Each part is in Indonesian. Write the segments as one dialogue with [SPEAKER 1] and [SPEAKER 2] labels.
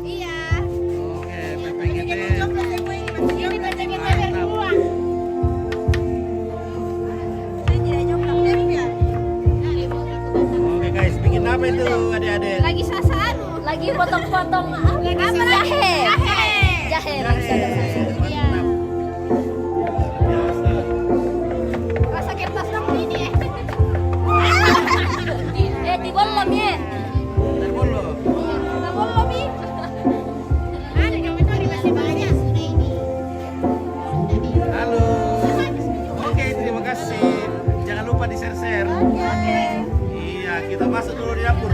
[SPEAKER 1] Iya.
[SPEAKER 2] Oke, PPGT.
[SPEAKER 1] Ini PPGT berdua.
[SPEAKER 2] Oke guys, bikin apa itu adik-adik?
[SPEAKER 1] Lagi sasar.
[SPEAKER 3] Lagi potong-potong
[SPEAKER 1] Apa lagi?
[SPEAKER 3] jahe.
[SPEAKER 1] Jahe.
[SPEAKER 3] Jahe.
[SPEAKER 1] Iya.
[SPEAKER 2] Biasa.
[SPEAKER 1] Rasa kertas dong ini.
[SPEAKER 3] Di bolong ya.
[SPEAKER 2] Bentar dulu.
[SPEAKER 1] Nggak boleh Mi. Ada kawan-kawan masih banyak sudah ini.
[SPEAKER 2] Halo. Oke, terima kasih. Jangan lupa di share-share. Iya, kita masuk dulu di dapur.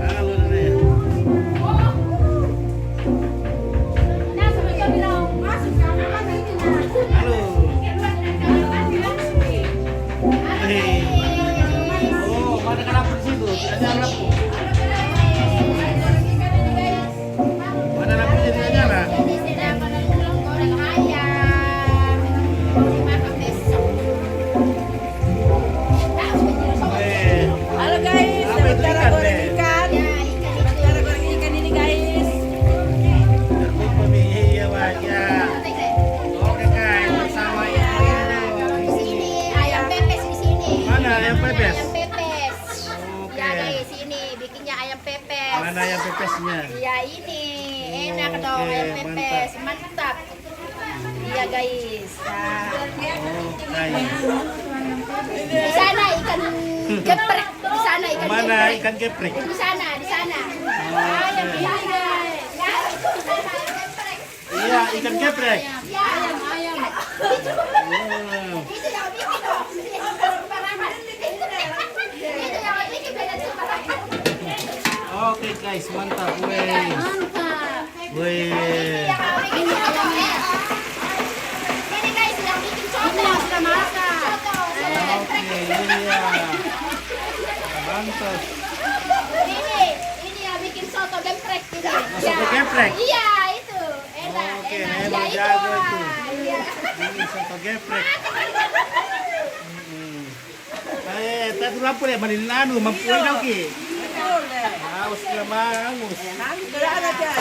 [SPEAKER 2] Halo Nenek. Halo. Hei. Oh, mana kan dapur di situ? Tidak nyala dapur. Mana dapurnya tidak nyala?
[SPEAKER 1] Jadi sedang goreng ayam. Dimakan besok.
[SPEAKER 2] Eh,
[SPEAKER 4] Halo guys,
[SPEAKER 2] Apa itu
[SPEAKER 4] cara
[SPEAKER 2] ikan,
[SPEAKER 4] goreng
[SPEAKER 2] Nek?
[SPEAKER 4] ikan.
[SPEAKER 1] Ya, ikan itu.
[SPEAKER 4] Cara goreng ikan ini guys.
[SPEAKER 2] terlupa nih. Iya, Wak. Ya. Oke, guys. Bersama ya.
[SPEAKER 1] Di sini ayam pepes di sini.
[SPEAKER 2] Mana ayam pepes?
[SPEAKER 1] Ayam pepes.
[SPEAKER 2] Oke.
[SPEAKER 1] Ya guys, ini bikinnya ayam pepes.
[SPEAKER 2] Mana ayam pepesnya?
[SPEAKER 1] Ya ini enak dong
[SPEAKER 2] Oke,
[SPEAKER 1] ayam pepes, mantap. Iya guys. Nah,
[SPEAKER 2] Oke.
[SPEAKER 1] di sana ikan geprek, di sana ikan
[SPEAKER 2] Mana
[SPEAKER 1] geprek.
[SPEAKER 2] ikan geprek?
[SPEAKER 1] Di sana, di sana.
[SPEAKER 2] Oke.
[SPEAKER 1] Ayam di sana. Ya, itu di sana ayam geprek.
[SPEAKER 2] Iya, ikan geprek.
[SPEAKER 1] Ya, ayam.
[SPEAKER 2] Oh.
[SPEAKER 1] Itu yang bikin dong. Sembarangan. Itu yang bikin beda sembarangan.
[SPEAKER 2] Oke, guys. Mantap. Weh.
[SPEAKER 1] Mantap.
[SPEAKER 2] Weh.
[SPEAKER 1] Ini guys yang bikin soto sudah masak.
[SPEAKER 2] Oke, iya. Mantap.
[SPEAKER 1] Ini yang bikin soto geprek ini.
[SPEAKER 2] Soto geprek?
[SPEAKER 1] Iya itu enak.
[SPEAKER 2] Oke,
[SPEAKER 1] enak.
[SPEAKER 2] memang
[SPEAKER 1] Ya,
[SPEAKER 2] jago
[SPEAKER 1] itu.
[SPEAKER 2] itu.
[SPEAKER 1] Iya.
[SPEAKER 2] Ini soto geprek. Tadi lapor ya, manilin anu, mampuin ako ki.
[SPEAKER 4] Betul deh.
[SPEAKER 2] Haus na mangus.
[SPEAKER 4] Nanti berada guys.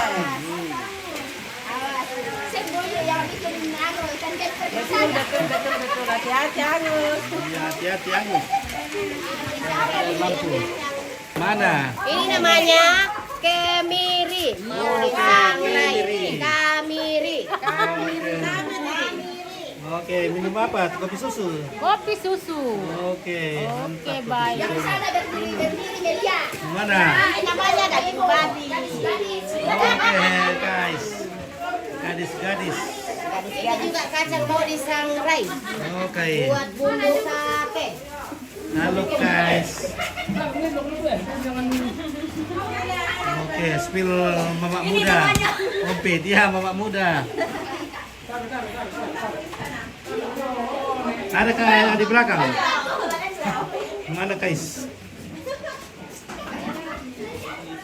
[SPEAKER 1] Awas. Sembunyi yang bikin anu ikan geprek di
[SPEAKER 4] Betul
[SPEAKER 1] sana.
[SPEAKER 4] betul betul betul. Hati-hati Agus.
[SPEAKER 2] Iya, hati-hati angus. Lampu. Mana?
[SPEAKER 1] Ini namanya kemiri.
[SPEAKER 2] kemiri.
[SPEAKER 1] Kamiri.
[SPEAKER 2] Oke, minum apa? Kopi susu.
[SPEAKER 3] Kopi susu.
[SPEAKER 2] Oke, mantap.
[SPEAKER 3] baik.
[SPEAKER 1] Yang di sana berdiri Melia.
[SPEAKER 2] Mana?
[SPEAKER 1] Namanya daging babi.
[SPEAKER 2] Oke, guys. Gadis-gadis.
[SPEAKER 1] Ini juga kacang mau disangrai
[SPEAKER 2] Oke.
[SPEAKER 1] buat bumbu sate.
[SPEAKER 2] Halo guys. Oke, spill mamak muda. Ompet, ya mamak muda. Ada yang di belakang? Mana guys?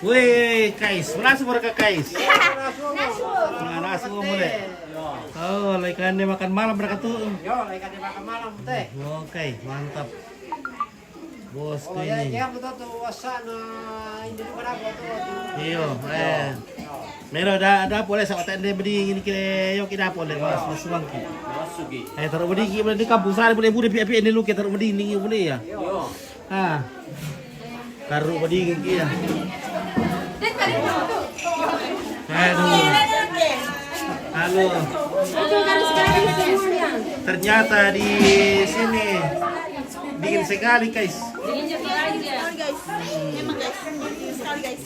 [SPEAKER 2] Wih, guys, berasa mereka guys. Nah, nasi mulai. Oh, ikan dia makan malam mereka tuh.
[SPEAKER 5] Yo, ikan dimakan malam teh.
[SPEAKER 2] Oke, mantap. Bos
[SPEAKER 5] Oh ya,
[SPEAKER 2] ini.
[SPEAKER 5] ya betul tuh wasa na hindi ko na tuh.
[SPEAKER 2] Iyo, meron ada boleh sa otende bedi ini kile yo kita boleh mas masuang ki.
[SPEAKER 5] Masugi.
[SPEAKER 2] Taruh bedi ki di kampung sari boleh bude pi ini lu kita taruh bedi ini boleh ya.
[SPEAKER 5] Yo.
[SPEAKER 2] Ah. Taruh bedi ki ya. Aduh. Halo. Ternyata di sini dingin sekali guys.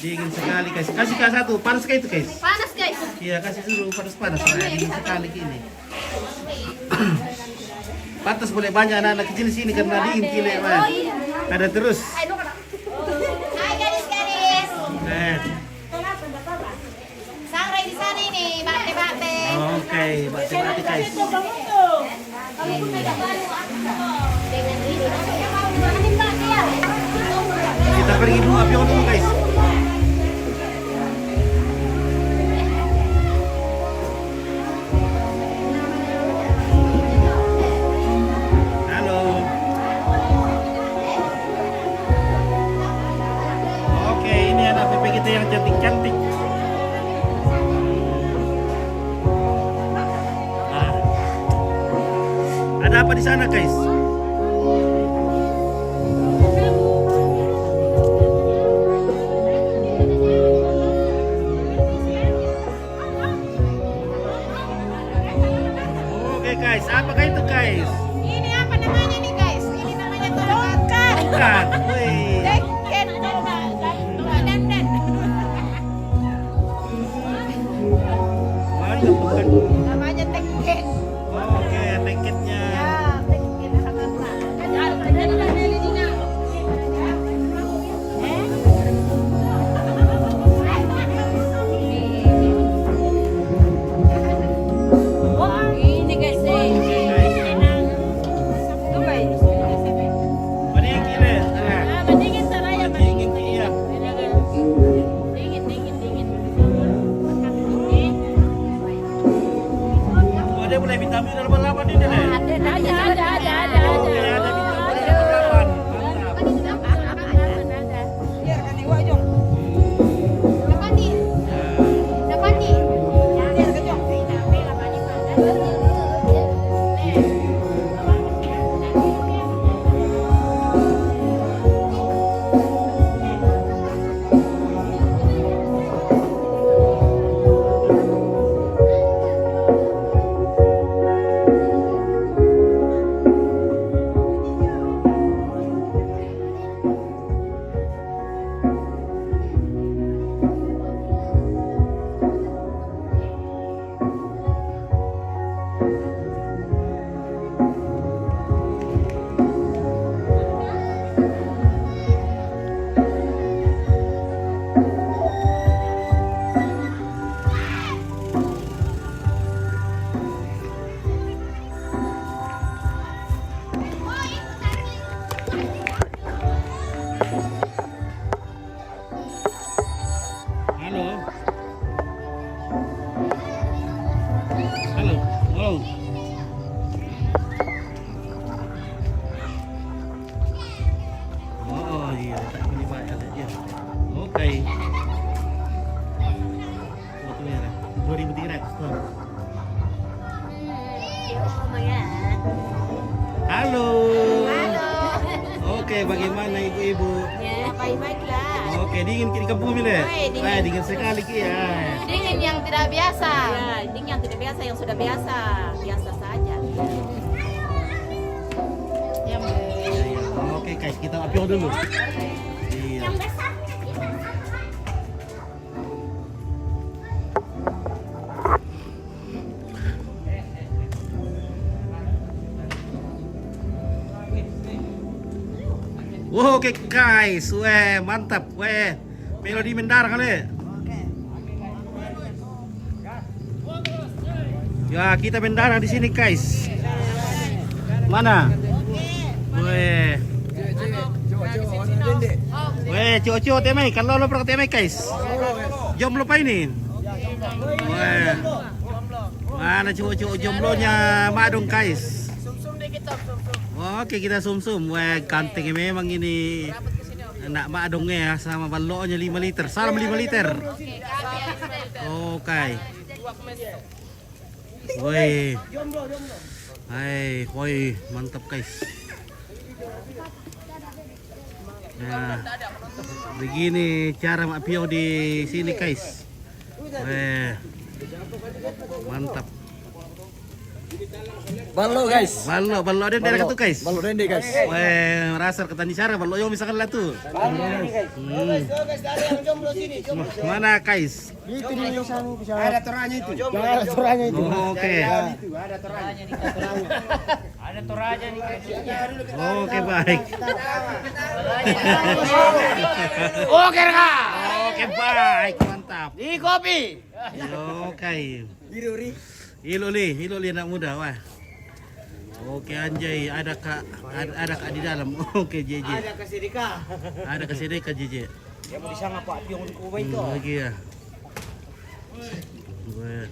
[SPEAKER 2] Dingin sekali guys. Kasih satu panas kayak itu guys.
[SPEAKER 1] Panas guys.
[SPEAKER 2] Iya kasih dulu panas-panas. Nah, dingin sekali gini. Pantas boleh banyak anak-anak kecil di sini karena dingin gile Pak. Ada terus.
[SPEAKER 1] Hai gadis-gadis. Sangrai di sana ini, bate-bate.
[SPEAKER 2] Oke, bati-bati guys.
[SPEAKER 1] Dengan ini.
[SPEAKER 2] Kita pergi dulu api dulu guys. Halo. Oke, ini ada kita yang cantik-cantik. Nah, ada apa di sana, guys? Oke, guys, apakah itu, guys?
[SPEAKER 1] Ini apa namanya nih guys? Ini namanya tongkat.
[SPEAKER 2] Bukan. Wih.
[SPEAKER 1] Teket dan.
[SPEAKER 2] Mantap, bukan.
[SPEAKER 1] Namanya teket.
[SPEAKER 2] Oke, tiketnya.
[SPEAKER 1] Ya, teket Hakarna.
[SPEAKER 3] Ini guys,
[SPEAKER 2] Mending gile.
[SPEAKER 3] mendingin saraya,
[SPEAKER 2] Mendingin iya. Ada mulai vitamin dalam lapan ini deh.
[SPEAKER 3] Ada.
[SPEAKER 2] Oke, ada vitamin dalam lapan. Mantap.
[SPEAKER 4] Biar kan iwa jong.
[SPEAKER 1] Dapat nih. Dapat nih.
[SPEAKER 4] Biar kan jong.
[SPEAKER 2] Halo. Halo. Halo. Oh iya, tak boleh bayar aja. Oke. Waktu merah. 2.300 tuh. Halo. Oke, bagaimana ibu-ibu?
[SPEAKER 3] Ya,
[SPEAKER 1] Baik-baiklah.
[SPEAKER 2] Oke, dingin di kampung Mile.
[SPEAKER 1] Dingin.
[SPEAKER 2] Dingin sekali Ki ya.
[SPEAKER 1] Dingin yang tidak biasa.
[SPEAKER 4] Ya, ini yang tidak biasa, yang sudah biasa. Biasa saja.
[SPEAKER 1] Yang
[SPEAKER 2] Iya, iya. Oke, guys, kita apio dulu. Iya. Wow, oke guys, weh mantap, weh melodi mendarat kali. Ya kita mendarat di sini guys. Mana? Weh, weh cio temai, kalau lo pernah temai guys. Jomblo apa ini? Weh, mana cio jomblonya Madong guys? Oke kita sum-sum. Wah ganteng memang ini anak madongnya ya, sama baloknya 5 liter. Salam 5 liter. Oke. Woi. Hai, woi, mantap guys. Ya. Begini cara mak pio di sini guys. Wah. Mantap.
[SPEAKER 5] Ballo guys.
[SPEAKER 2] Ballo ada daerah itu guys.
[SPEAKER 5] Ballo dende guys.
[SPEAKER 2] Wah, rasar ketani cara ballo yo misalkan lah tuh. Mana guys?
[SPEAKER 5] Itu nih yang sana bisa. Ada torannya itu. Ada torannya itu.
[SPEAKER 2] Oke.
[SPEAKER 5] Ada torannya. Ada torannya nih guys.
[SPEAKER 2] Oke baik.
[SPEAKER 5] Oke Raka.
[SPEAKER 2] Oke baik, mantap.
[SPEAKER 5] Di kopi.
[SPEAKER 2] Oke.
[SPEAKER 5] Biruri.
[SPEAKER 2] Hilo li anak muda wah. Oke anjay, ada kak di dalam. Oke JJ.
[SPEAKER 5] Ada kesedika.
[SPEAKER 2] Ada kesedeka JJ.
[SPEAKER 5] Ya mau disanga Pak Piong di Kuwait itu.
[SPEAKER 2] Lagi ya. Wah.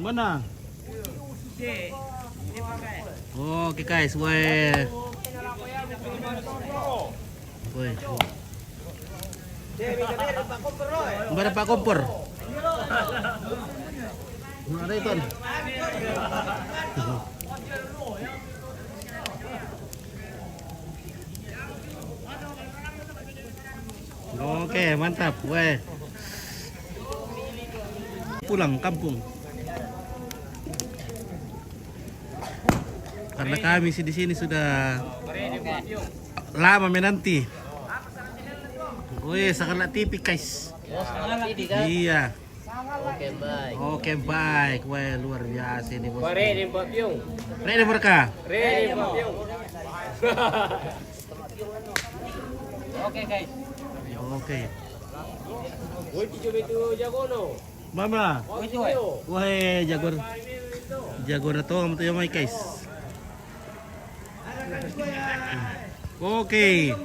[SPEAKER 2] Mana? Oke guys, wah. Mbak ada Pak Kompor. Ada itu. Oke, mantap. Weh. Pulang kampung. Karena kami di sini sudah lama menanti. Wih, sangat tipik guys. Iya. Oke, baik. Wah, luar biasa ini bos.
[SPEAKER 5] Ready Pak Pyong.
[SPEAKER 2] Ready mereka?
[SPEAKER 5] Ready Pak Pyong. Oke guys.
[SPEAKER 2] Oke.
[SPEAKER 5] Woi coba itu jagono.
[SPEAKER 2] Mama. Wah, jagoan. Jagoan itu kamu tuh yang guys. Oke.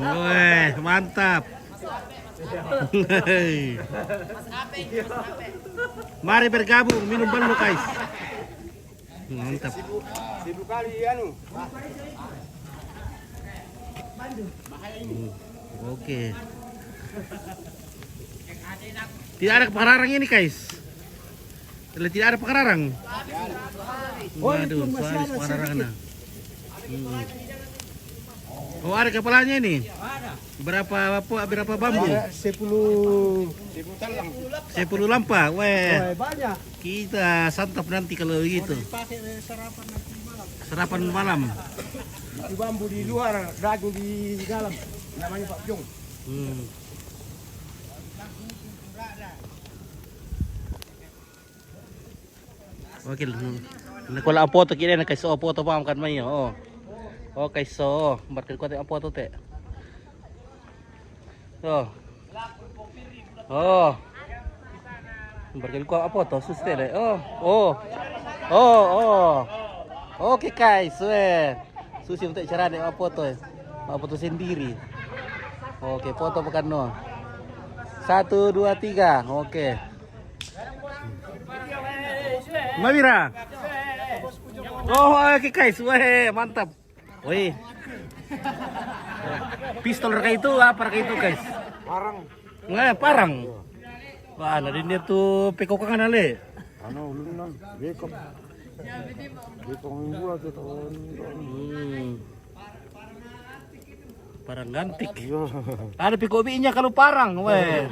[SPEAKER 2] Wih, mantap. Mari bergabung minum bareng guys. Mantap.
[SPEAKER 5] Sibuk kali anu.
[SPEAKER 2] Oke. Tidak ada pengarang ini guys. Tidak ada pengarang. Waduh, soalnya pengarang. Oh, ada kepalanya ini. Berapa bambu?
[SPEAKER 5] 10
[SPEAKER 2] lampa. Weh.
[SPEAKER 5] banyak.
[SPEAKER 2] Kita santap nanti kalau gitu. Sarapan malam.
[SPEAKER 5] Di bambu di luar, daging di dalam. Namanya Pak Pyong.
[SPEAKER 2] Oke, kalau apa tuh kira nak kasi apa tuh paham kan main oh. Oke, so market ko apa tuh teh. Oh. Market ko apa tuh suste deh. Oke guys, susi untuk cara deh apa tuh sendiri. Oke, foto bukan no. 1, 2, 3. Oke. Mawira. Oh, oke guys, weh mantap. Wih. Pistol kayak itu apa kayak itu guys?
[SPEAKER 5] Parang.
[SPEAKER 2] Parang. Wah, nadi dia tuh pekok kan ale.
[SPEAKER 5] Ano ulunan, bekok. Bekok minggu aja tahun.
[SPEAKER 2] Parang gantik. Ada pekok nya kalau parang, weh.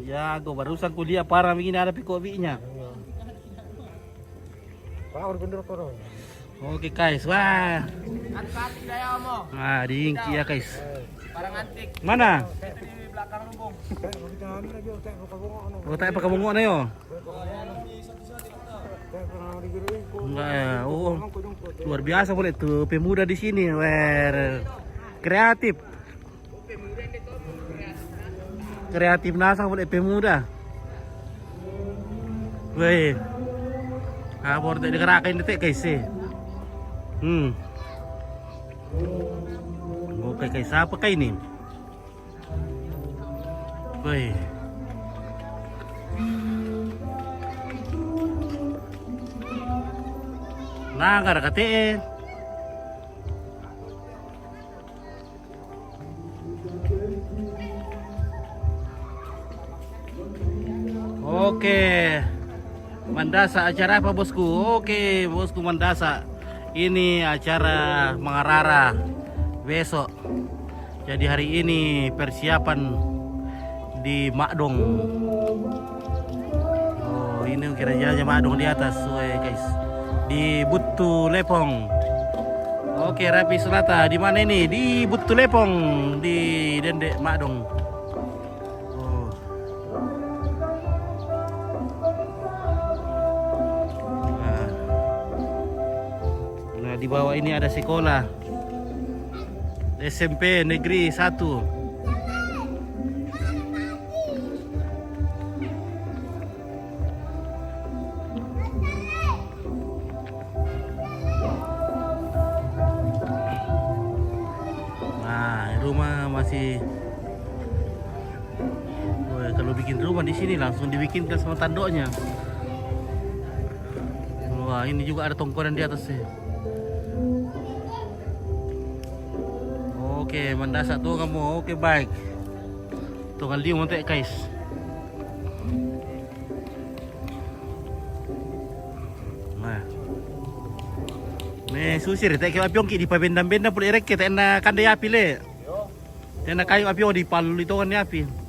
[SPEAKER 2] Ya, gue barusan kuliah parang begini ada pekok nya. Oke guys, wah. Nah, diingki ya guys. Mana? Oh, tak pakai bungok na yo. Enggak ya. Oh, luar biasa boleh tuh pemuda di sini, kreatif. Kreatif nasa boleh pemuda. Weh. Abor tak dikerakain detik guys Oke guys, apa kayak ini? Weh. Nah, kada kate. Oke. Mandasa acara apa bosku? Oke, bosku Mandasa. Ini acara Mangarara besok. Jadi hari ini persiapan di Makdong. Oh, ini kira-kira Makdong di atas, guys. Di Butu Lepong. Oke, Rapi Selatan. Di mana ini? Di Butu Lepong, di Dendek Makdong. Di bawah ini ada sekolah SMP Negeri 1. Nah, rumah masih kalau Kalau bikin rumah di sini langsung dibikinkan sama tanduknya. Wah, ini juga ada tongkonan di atasnya. Oke, mendasak tuh kamu. Oke, baik. Tunggal dia montek guys. Nah. Nih susir tak kira apiong ki di pabenda-benda pulih rek tak na kandai api le. Dan na kayu apiong di palu itu kan api.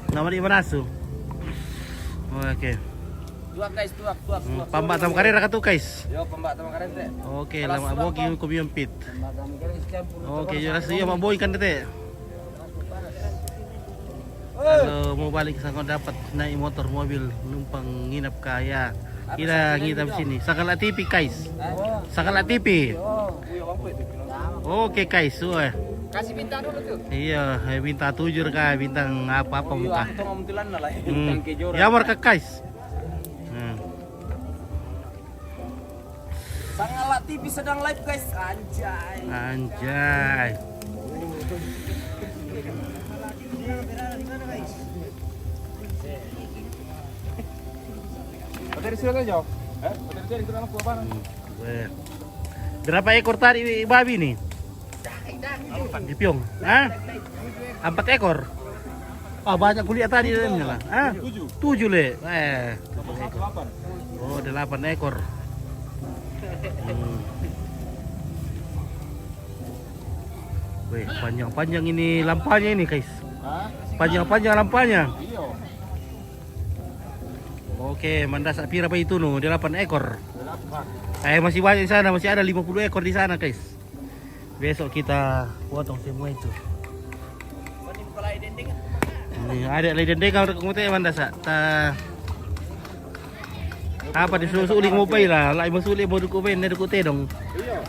[SPEAKER 2] Nama di mana su? Oke.
[SPEAKER 6] Tuak guys, tuak.
[SPEAKER 2] Pambak tam karir katu guys.
[SPEAKER 6] Yo, pembak tama karen teh.
[SPEAKER 2] Oke, lama bogi ko pit. Oke, jelas iya mak boy kan tete. Kalau mau balik sana dapat naik motor mobil numpang nginap kaya. Kita nginap sini. Sakala TV guys. Sakala TV. Oke guys, wah.
[SPEAKER 6] Kasih bintang dulu tuh.
[SPEAKER 2] Iya, bintang 7 kah, bintang apa-apa muka.
[SPEAKER 6] Tong amtilan lah bintang kejora.
[SPEAKER 2] Ya marka guys.
[SPEAKER 6] Sangala TV sedang live guys. Anjay.
[SPEAKER 2] Anjay.
[SPEAKER 6] Materi sudah jauh. Materi jadi kurang apa?
[SPEAKER 2] Berapa ekor tadi babi nih? Di Piong. Hah? 4 ekor. Ah, banyak kuliah tadi dalamnya lah. Ah, 7 le. 7 ekor. Oh, 8 ekor. Wih, panjang-panjang ini lampanya ini, guys. Panjang-panjang lampanya. Oke, mandas apira apa itu no? 8 ekor. Masih banyak di sana, masih ada 50 ekor di sana, guys. Besok kita potong semua itu. Ini ada lagi dendeng kalau kamu teh mandas apa disusul uling mo pa ila, lai masuli mo duko ben, duko te dong. Iya.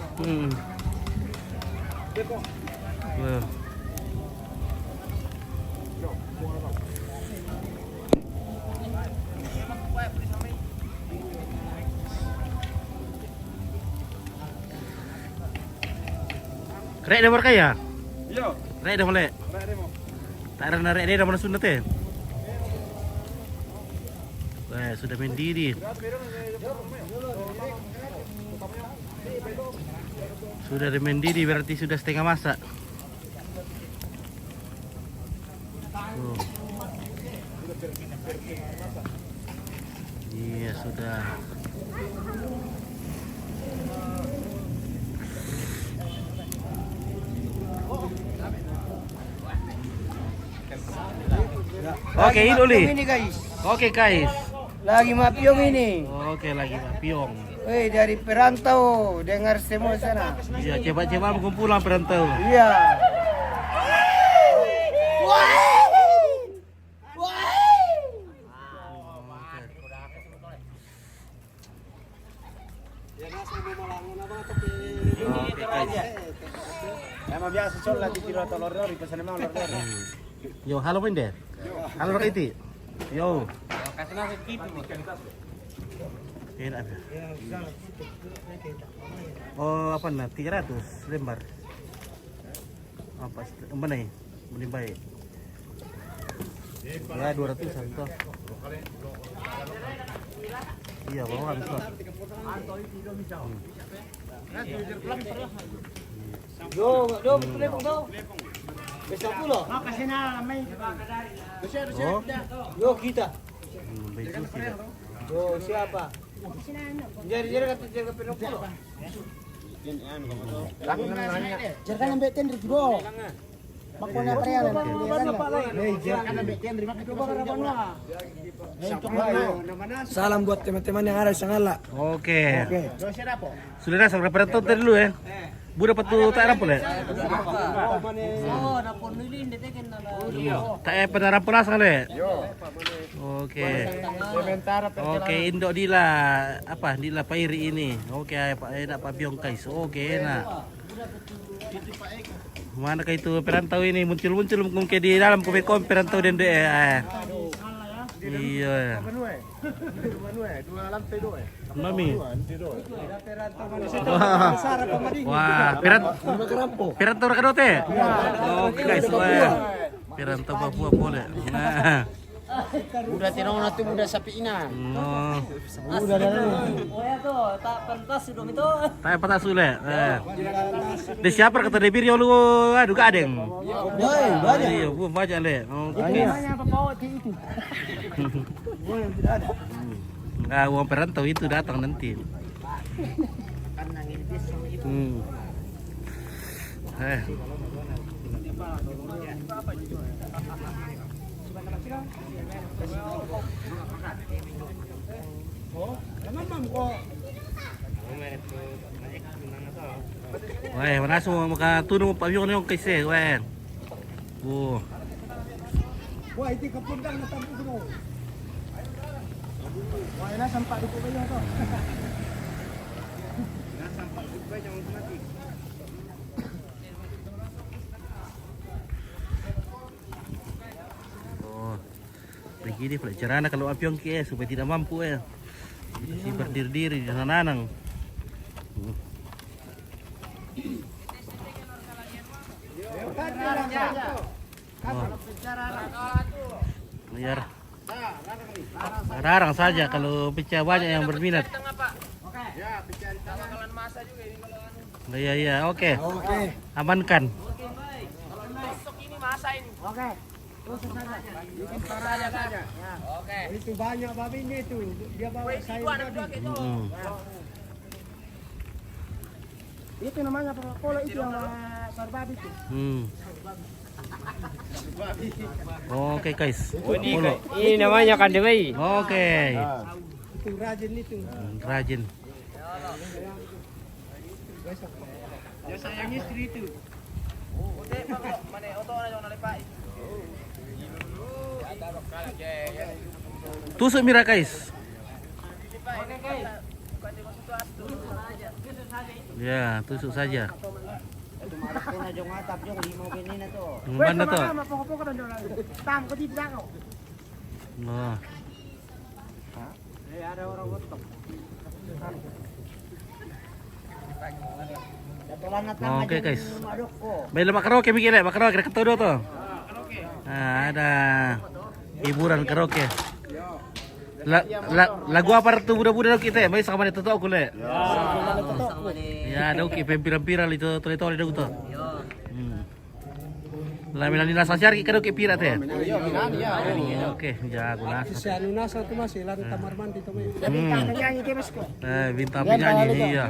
[SPEAKER 2] Rek dah berkaya?
[SPEAKER 6] Iya.
[SPEAKER 2] Rek dah mulai?
[SPEAKER 6] Rek demo.
[SPEAKER 2] Tak ada narek dia dah mana sunat eh? Sudah mendidih. Sudah mendidih berarti sudah setengah masak. Iya sudah. Oke, ini Uli.
[SPEAKER 7] Ini guys,
[SPEAKER 2] Oke guys.
[SPEAKER 7] lagi mapiong ini.
[SPEAKER 2] Oke lagi mapiong.
[SPEAKER 7] Woi dari perantau, dengar semua sana.
[SPEAKER 2] Iya coba-coba kumpulan perantau.
[SPEAKER 7] Iya.
[SPEAKER 2] Oke guys.
[SPEAKER 5] Emang biasa solat di kira telur-telur, pesan emang telur-telur.
[SPEAKER 2] Yo halo Pinde. Halo Rakiti. Yo.
[SPEAKER 6] Kasih nasi kitu.
[SPEAKER 2] Enak. Oh apa nah 300 lembar. Apa mana nih? Mending baik. Ya 200 satu. Iya bawa habis lah.
[SPEAKER 7] Yo, telepon tu. Besok pula.
[SPEAKER 2] Oh.
[SPEAKER 7] Yo kita.
[SPEAKER 2] Baik susi dah.
[SPEAKER 7] Yo siapa? Jadi kata jaga penoplo. Jangan ambil tender bro. Makanya pria lah. Jangan ambil tender Salam buat teman-teman yang ada di Sangala.
[SPEAKER 2] Oke. Sudah dah sampai perantau dulu ya. Bu dapat tu tak rampul ya?
[SPEAKER 7] Oh, dapur nilin detekan lah.
[SPEAKER 2] Tak pernah rampul lah sekali. Oke. Oke, indok dila apa? Dila pairi ini. Oke, Pak enak Pak Biong guys. Oke, enak. Mana kah itu perantau ini muncul-muncul mungkin di dalam komen perantau dan deh. Iya. Mami. Wah, perantau rakan teh. Oke guys, wah. Perantau Papua boleh. Nah.
[SPEAKER 7] Udah tinong na tuh udah sapi ina.
[SPEAKER 2] Oh.
[SPEAKER 7] Udah dah.
[SPEAKER 3] Oh ya tuh, tak pentas hidup itu.
[SPEAKER 2] Tayo patas ule. Di siapa kata di video lu aduh kadeng.
[SPEAKER 7] Boy, banyak.
[SPEAKER 2] Iya, gua baca le. Oke.
[SPEAKER 7] Banyak apa bawa itu? Boy yang tidak ada.
[SPEAKER 2] Enggak, uang perantau itu datang nanti. Hmm. Weh, mana semua maka turun pavilion yung kasi, weh.
[SPEAKER 7] Wah, itu kepundang na tampo dulu. Wah, ina sampai di kayo to.
[SPEAKER 2] Begini pelajaran kalau apiong ke supaya tidak mampu ya. Si berdiri-diri di nanang. Biar larang saja kalau pecah banyak yang berminat.
[SPEAKER 6] Ya, bicara bakalan masa juga ini kalau
[SPEAKER 2] Iya iya, oke.
[SPEAKER 7] Oke.
[SPEAKER 2] Amankan.
[SPEAKER 6] kalau besok ini masa ini.
[SPEAKER 7] Oke. Terus saja.
[SPEAKER 6] Bikin saja. Ya. Oke.
[SPEAKER 7] Itu banyak babinya itu. Dia bawa sayur
[SPEAKER 6] Dua
[SPEAKER 7] tadi.
[SPEAKER 6] gitu.
[SPEAKER 7] Itu namanya Coca-Cola itu yang sarbabi itu.
[SPEAKER 2] Oke guys.
[SPEAKER 6] Ini namanya kan Dewi.
[SPEAKER 2] Oke.
[SPEAKER 7] Itu rajin itu.
[SPEAKER 2] Rajin.
[SPEAKER 7] Ya sayang istri itu.
[SPEAKER 2] Tusuk mira guys. Ya, tusuk saja. Mana tuh?
[SPEAKER 7] Tam ko di belakang.
[SPEAKER 2] Oh.
[SPEAKER 7] Ada orang gotok.
[SPEAKER 2] Oke guys. Baiklah mak karaoke mikir mak karaoke dekat tuh tuh. Nah, ada hiburan karaoke. Lagu apa tuh budak-budak kita ya? Baik sama itu tuh aku le. Ya, ada oke pempiran-piran itu tole-tole dah tuh. Laminan nasa syari karaoke pirat ya. Oke, jago lah.
[SPEAKER 7] Si anu nasa tuh masih lari kamar mandi tuh. Bintang penyanyi ke mas ko.
[SPEAKER 2] Bintang penyanyi iya.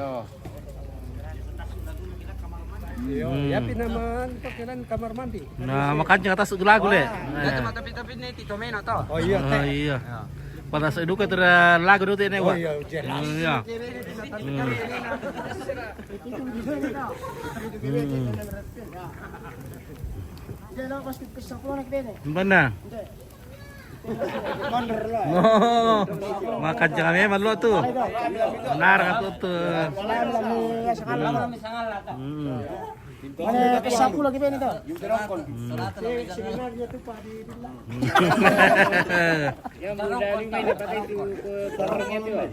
[SPEAKER 7] Ya pinaman to kelan kamar mandi.
[SPEAKER 2] Nah, makanya atas lagu le.
[SPEAKER 6] Tapi ini Tito Meno toh.
[SPEAKER 7] Oh iya
[SPEAKER 2] Oh iya. Pada saya duka ter lagu itu ini wah. Iya.
[SPEAKER 7] Dia pasti kesang nak dene.
[SPEAKER 2] Mana?
[SPEAKER 7] Bandar lah.
[SPEAKER 2] Oh, makan jangan memang lo tuh. Benar kan tuh.
[SPEAKER 7] Mana kesang lagi dene to. Sebenarnya tuh Pak di bilang. Yang mudaling main dapat itu ke torongnya tuh.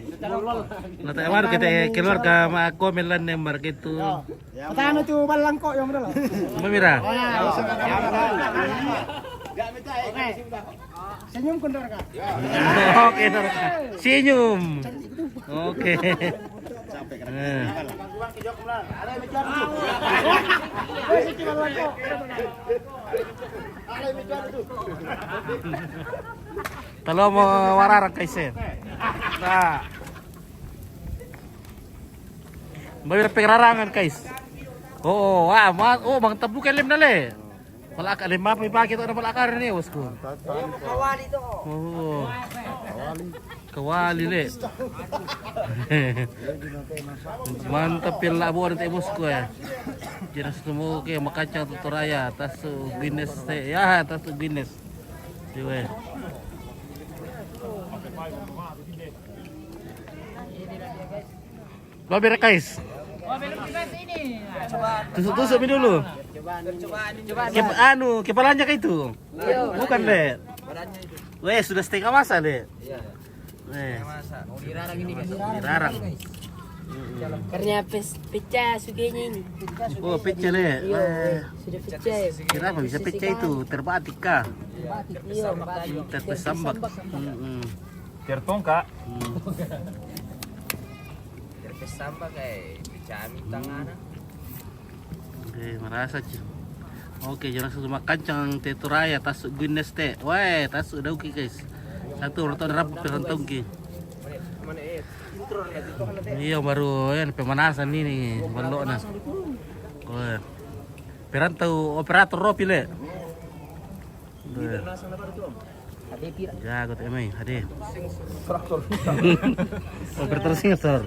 [SPEAKER 2] Nata emar kita keluarga mak komen lan nembar gitu.
[SPEAKER 7] Patano tuh balang kok yang benar.
[SPEAKER 2] Memira.
[SPEAKER 7] Oke. Senyum kendor Kak.
[SPEAKER 2] Oke, senyum. Oke. Kalau mau wararang kaisen. Nah. Bayar perarangan guys. Oh, bang tabu kelim na le. Malaka lima pa ipakit na malakar ni bosku.
[SPEAKER 7] Kawali to.
[SPEAKER 2] Oh. Kawali le. Mantap pila buat itu bosku ya. Jelas semua ke makacang tutoraya tas Guinness ya tas Guinness. Diwe. Babir guys. Tusuk-tusuk dulu. Coba. Kepalanya kayak itu. Bukan le. Weh, sudah setengah masa le. Weh.
[SPEAKER 6] Masa mau dirarang ini guys.
[SPEAKER 2] Dirarang.
[SPEAKER 8] Karena pecah sugenya ini.
[SPEAKER 2] Oh, pecah le.
[SPEAKER 8] Sudah pecah.
[SPEAKER 2] Kira apa bisa pecah itu? Terbatik kah?
[SPEAKER 8] Iya,
[SPEAKER 2] Tersambak.
[SPEAKER 6] Tertongkak.
[SPEAKER 3] Terpesamba kayak pecami tangan.
[SPEAKER 2] Oke, merasa cuy. Oke, jangan langsung makan cang teturaya tasuk Guinness teh. Wah, tasuk dah oke guys. Satu rotan rabu perantong ki. Iya baru ya pemanasan ini balok na. Wah. Perantau operator ropi le. Jago teh mai, hade.
[SPEAKER 6] Traktor.
[SPEAKER 2] Operator singapur.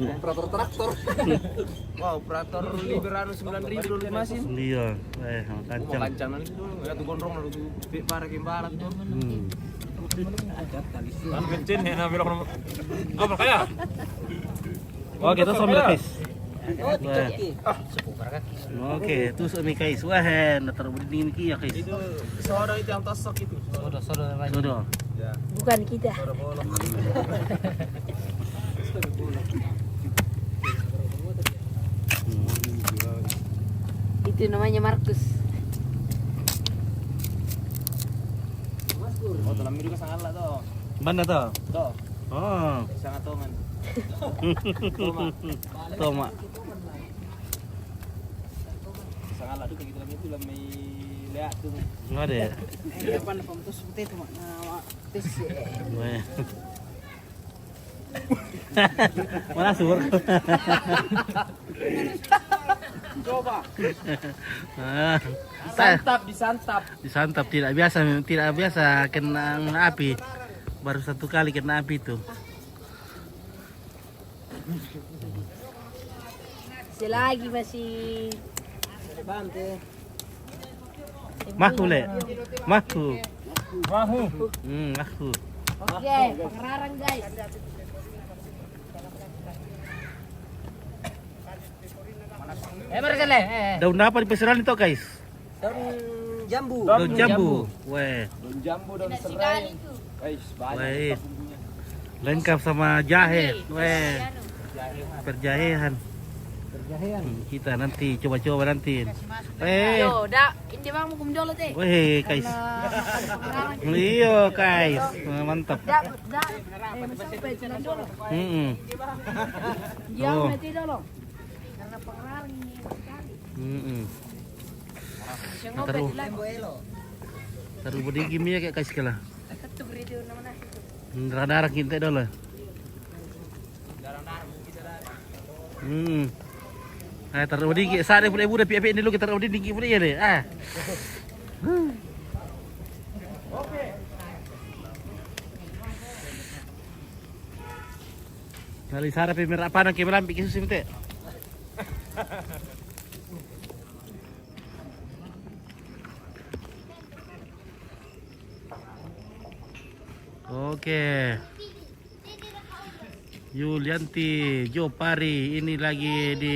[SPEAKER 6] Operator traktor. Wow, operator Liberano 9.000 dulu mesin.
[SPEAKER 2] Iya, kancang.
[SPEAKER 6] Kancang nanti dulu, ya tuh gondrong lalu tuh para kimbarat tuh. Kan kencin ya nabi orang. Apa kaya?
[SPEAKER 2] Oke, terus ambil guys.
[SPEAKER 3] Sepukar kaki.
[SPEAKER 2] Oke, terus ambil guys. Wah, natar berdingin ki ya guys.
[SPEAKER 6] Itu saudara itu yang tosok itu.
[SPEAKER 2] Sudah.
[SPEAKER 8] Bukan kita. Itu namanya Markus.
[SPEAKER 6] Oh, tuh lamir juga sangat lah tuh.
[SPEAKER 2] Mana tuh?
[SPEAKER 6] Tuh,
[SPEAKER 2] Oh,
[SPEAKER 6] sangat toman.
[SPEAKER 2] Toma.
[SPEAKER 6] Sangat lah tuh kayak gitu lamir itu lamir lihat tuh.
[SPEAKER 2] Enggak ada.
[SPEAKER 7] Depan pemtus seperti itu mak. Tes.
[SPEAKER 2] Wah. Mana sur?
[SPEAKER 6] Coba.
[SPEAKER 2] Disantap tidak biasa kena api. Baru satu kali kena api itu.
[SPEAKER 8] Selagi masih
[SPEAKER 2] Mahu le. Mahu.
[SPEAKER 6] Mahu.
[SPEAKER 2] Mahu.
[SPEAKER 8] Oke, pengerarang guys.
[SPEAKER 3] Mereka le.
[SPEAKER 2] Daun apa di pesanan itu guys?
[SPEAKER 3] Daun jambu.
[SPEAKER 2] Daun jambu. Weh.
[SPEAKER 6] Daun jambu, daun serai. Guys,
[SPEAKER 2] Weh.
[SPEAKER 6] banyak bumbunya.
[SPEAKER 2] Lengkap sama jahe. Weh. Perjahean. Kita nanti coba nanti.
[SPEAKER 8] Yo, dak, ini bang mau kumjolo teh.
[SPEAKER 2] Weh, guys. Iya, guys. Mantap.
[SPEAKER 8] Dak, sampai jalan dulu. Jauh
[SPEAKER 2] Oh.
[SPEAKER 8] nanti dulu. Karena pengerarang ini sekali.
[SPEAKER 2] Taruh bodi gini ya kayak guys kala.
[SPEAKER 8] Ketuk radio nama itu.
[SPEAKER 2] Darah kita dulu. Taruh bodi kayak sare boleh budak piap ini dulu kita taruh bodi tinggi boleh ya deh. Kali sare pemerah apa nak kebelam pikir susim teh. Oke. Yulianti, Jopari, ini lagi di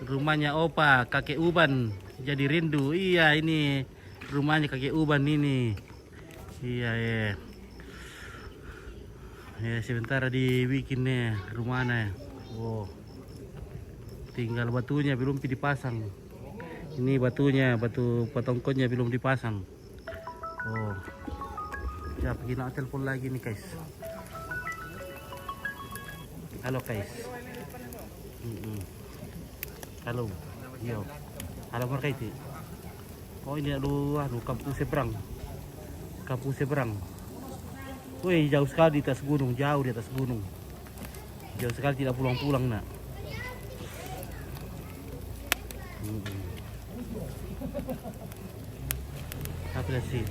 [SPEAKER 2] rumahnya Opa, kakek Uban. Jadi rindu. Iya, ini rumahnya kakek Uban ini. Iya, ya. Ya, sebentar dibikinnya rumahnya. Oh. Tinggal batunya belum dipasang. Ini batunya, batu patongkonnya belum dipasang. Oh. Ya, pergi nak telepon lagi nih guys. Halo guys. Halo. Yo. Halo mereka itu. Oh ini aduh kampung seberang. Kampung seberang. Wih jauh sekali di atas gunung, jauh di atas gunung. Jauh sekali tidak pulang-pulang nak. Apa sih?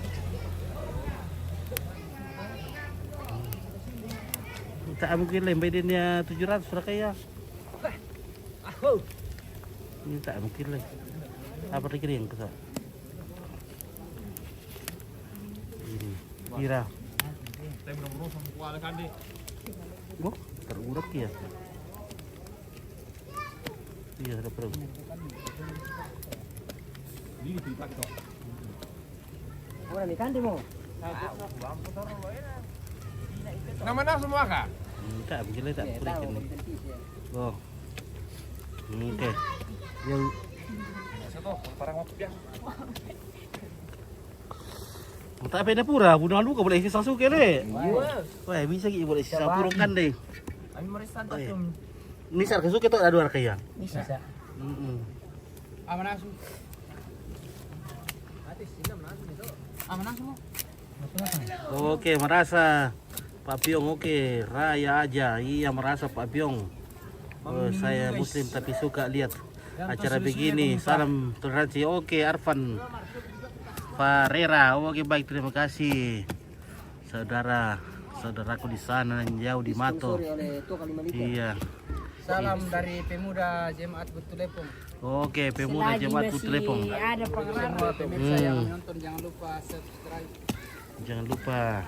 [SPEAKER 2] Tak mungkin lembay dia 700 sudah kaya. Ini tak mungkin lah. Apa lagi yang kesal? Ini kira. Oh, terurat ya. Iya, ada perlu.
[SPEAKER 7] Orang ikan demo.
[SPEAKER 6] Nama semua kak?
[SPEAKER 2] Tak, begini tak berikan ni. Oh. Okey. Yang tak apa dah pura, bunuh lu kau boleh sisa suke le. Wah, bisa gitu boleh sisa purungkan deh.
[SPEAKER 3] Kami meresan tak
[SPEAKER 2] Oh, iya.
[SPEAKER 3] cum.
[SPEAKER 2] Ni sar kesuke tu ada dua kaya.
[SPEAKER 7] Bisa.
[SPEAKER 6] Aman asu. Aman asu.
[SPEAKER 2] Oke, merasa Pak Piong oke, raya aja. Iya merasa Pak Piong. Oh, saya muslim tapi suka lihat acara begini. Salam toleransi. Oke, Arfan Farera. Oke, baik, terima kasih. Saudaraku di sana yang jauh di Mato. Iya.
[SPEAKER 6] Salam dari pemuda Jemaat Butulepong.
[SPEAKER 2] Oke, pemuda Jemaat Butulepong.
[SPEAKER 8] Ada pengenalan.
[SPEAKER 6] Semua pemirsa yang menonton jangan lupa subscribe.
[SPEAKER 2] Jangan lupa.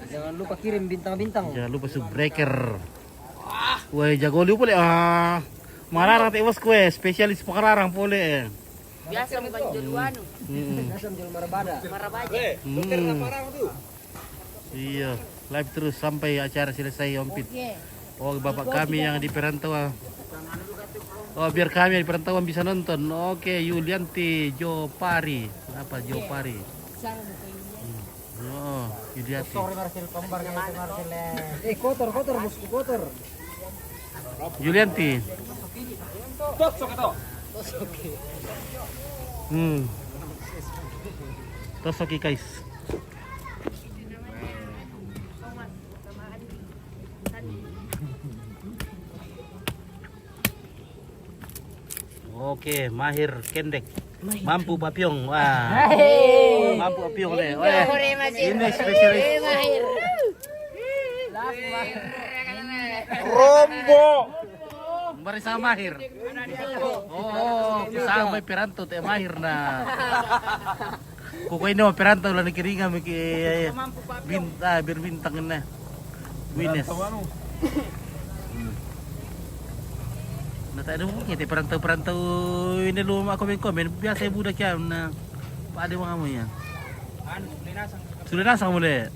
[SPEAKER 3] Jangan lupa kirim bintang-bintang.
[SPEAKER 2] Jangan lupa subbreaker. Wah, jago lu boleh. Mararang tewas kue, spesialis pengarang boleh.
[SPEAKER 4] Biasa bukan jodohan.
[SPEAKER 3] Asam jual marabada.
[SPEAKER 4] Marabaja.
[SPEAKER 2] Iya, live terus sampai acara selesai Ompit.
[SPEAKER 8] Oke.
[SPEAKER 2] Oh, bapak kami yang di perantauan. Oh, biar kami yang di perantauan bisa nonton. Oke, Yulianti Jopari. Apa Jopari? Oh, Yulianti.
[SPEAKER 3] Kotor bosku, kotor.
[SPEAKER 2] Yulianti. Tosoki guys. Oke, Mahir Kendek. Mampu Papiong. Wah. Mampu Papiong le. Wah. Ini spesialis.
[SPEAKER 5] Rombo.
[SPEAKER 2] Mari sama Mahir. Oh, sama may peranto te Mahir na. Kuko ini peranto lang kiringa miki berbintang na. Wines. Nata ada mungkin te perantau ini lu aku komen biasa budak yan na paade mga mo yan. Sudah nasang muli.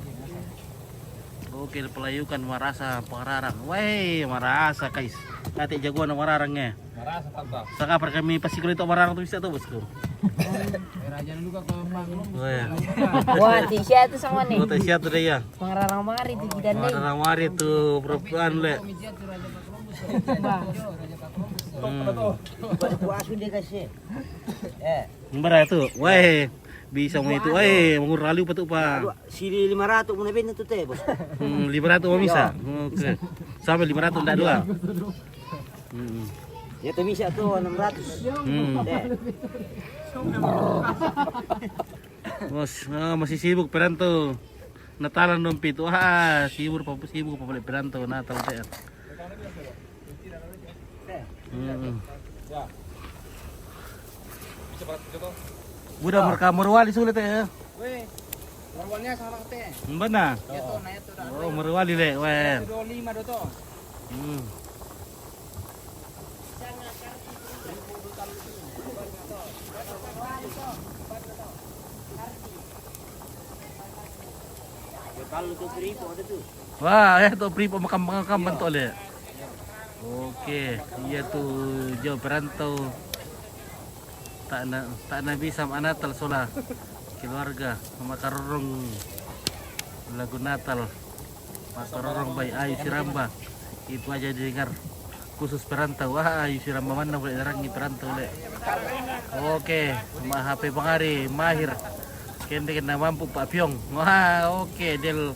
[SPEAKER 2] Oke, pelayukan marasa pengararang. Wah, marasa guys. Kati jagoan ng mararangnya.
[SPEAKER 6] Marasa taba.
[SPEAKER 2] Saka para kami pasikulo ito mararang to bisa to bosku.
[SPEAKER 6] Raja luka ko mang.
[SPEAKER 2] Wah.
[SPEAKER 8] Wah, di siya itu sama nih.
[SPEAKER 2] Ote siya to ya.
[SPEAKER 8] Pengarang mari di gidan nih.
[SPEAKER 2] Mararang mari tu perempuan le.
[SPEAKER 3] Puasu dia kasih.
[SPEAKER 2] Mbara tu. Wah, bisa mo itu. Wah, mengurali pa tu pa.
[SPEAKER 3] Sili 500 muna bin itu teh, bos.
[SPEAKER 2] 500 mo bisa. Oke. Sampai 500 ndak dua.
[SPEAKER 3] Ya tuh bisa tuh 600.
[SPEAKER 2] Bos, masih sibuk peranto. Natalan dompet. Wah, sibuk pa balik peranto Natal teh. Budak mereka merwali sulit ya.
[SPEAKER 6] Weh. Lawannya sama teh.
[SPEAKER 2] Mbana.
[SPEAKER 6] Ya to, na to dah.
[SPEAKER 2] Oh, merwali le. Weh.
[SPEAKER 6] 25 do to.
[SPEAKER 3] Kalau tuh peripo ada tuh.
[SPEAKER 2] Wah, ya tuh pri pemakam bantu le. Oke, iya tuh jauh perantau. Tak na bisa Natal sola keluarga makarorong lagu Natal makarorong bay Ayu Siramba itu aja didengar khusus perantau. Wah, Ayu Siramba mana boleh darangi perantau le. Oke, sama HP Bangari Mahir kende kena mampu Pak Piong. Wah, oke del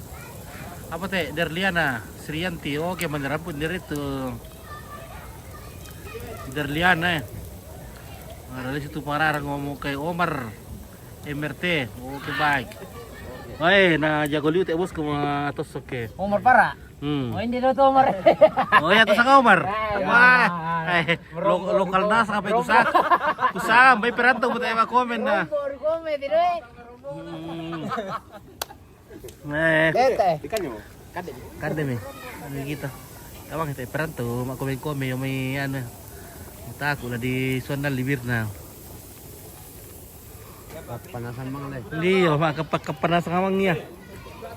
[SPEAKER 2] apa teh Derliana Sriyanti. Oke, menyerampun diri itu Derliana. Dari situ pararang ngomong kayak Omar MRT. Oke, baik. Woi, nah jago liu teh bos ke atas oke.
[SPEAKER 6] Umur para.
[SPEAKER 8] Oh, ini do tuh Omar.
[SPEAKER 2] Oh ya, atas Omar. Wah, lokal nas sampai kusak. Kusam, baik perantau buat ewa komen nah.
[SPEAKER 8] Komen itu.
[SPEAKER 2] Kade mi. Ini kita. Tawang kita perantau, mak komen yung may ano. Tako na di Suandal libir na.
[SPEAKER 5] Panasan mga le.
[SPEAKER 2] Liyo, makapagkapanasan ka mang niya.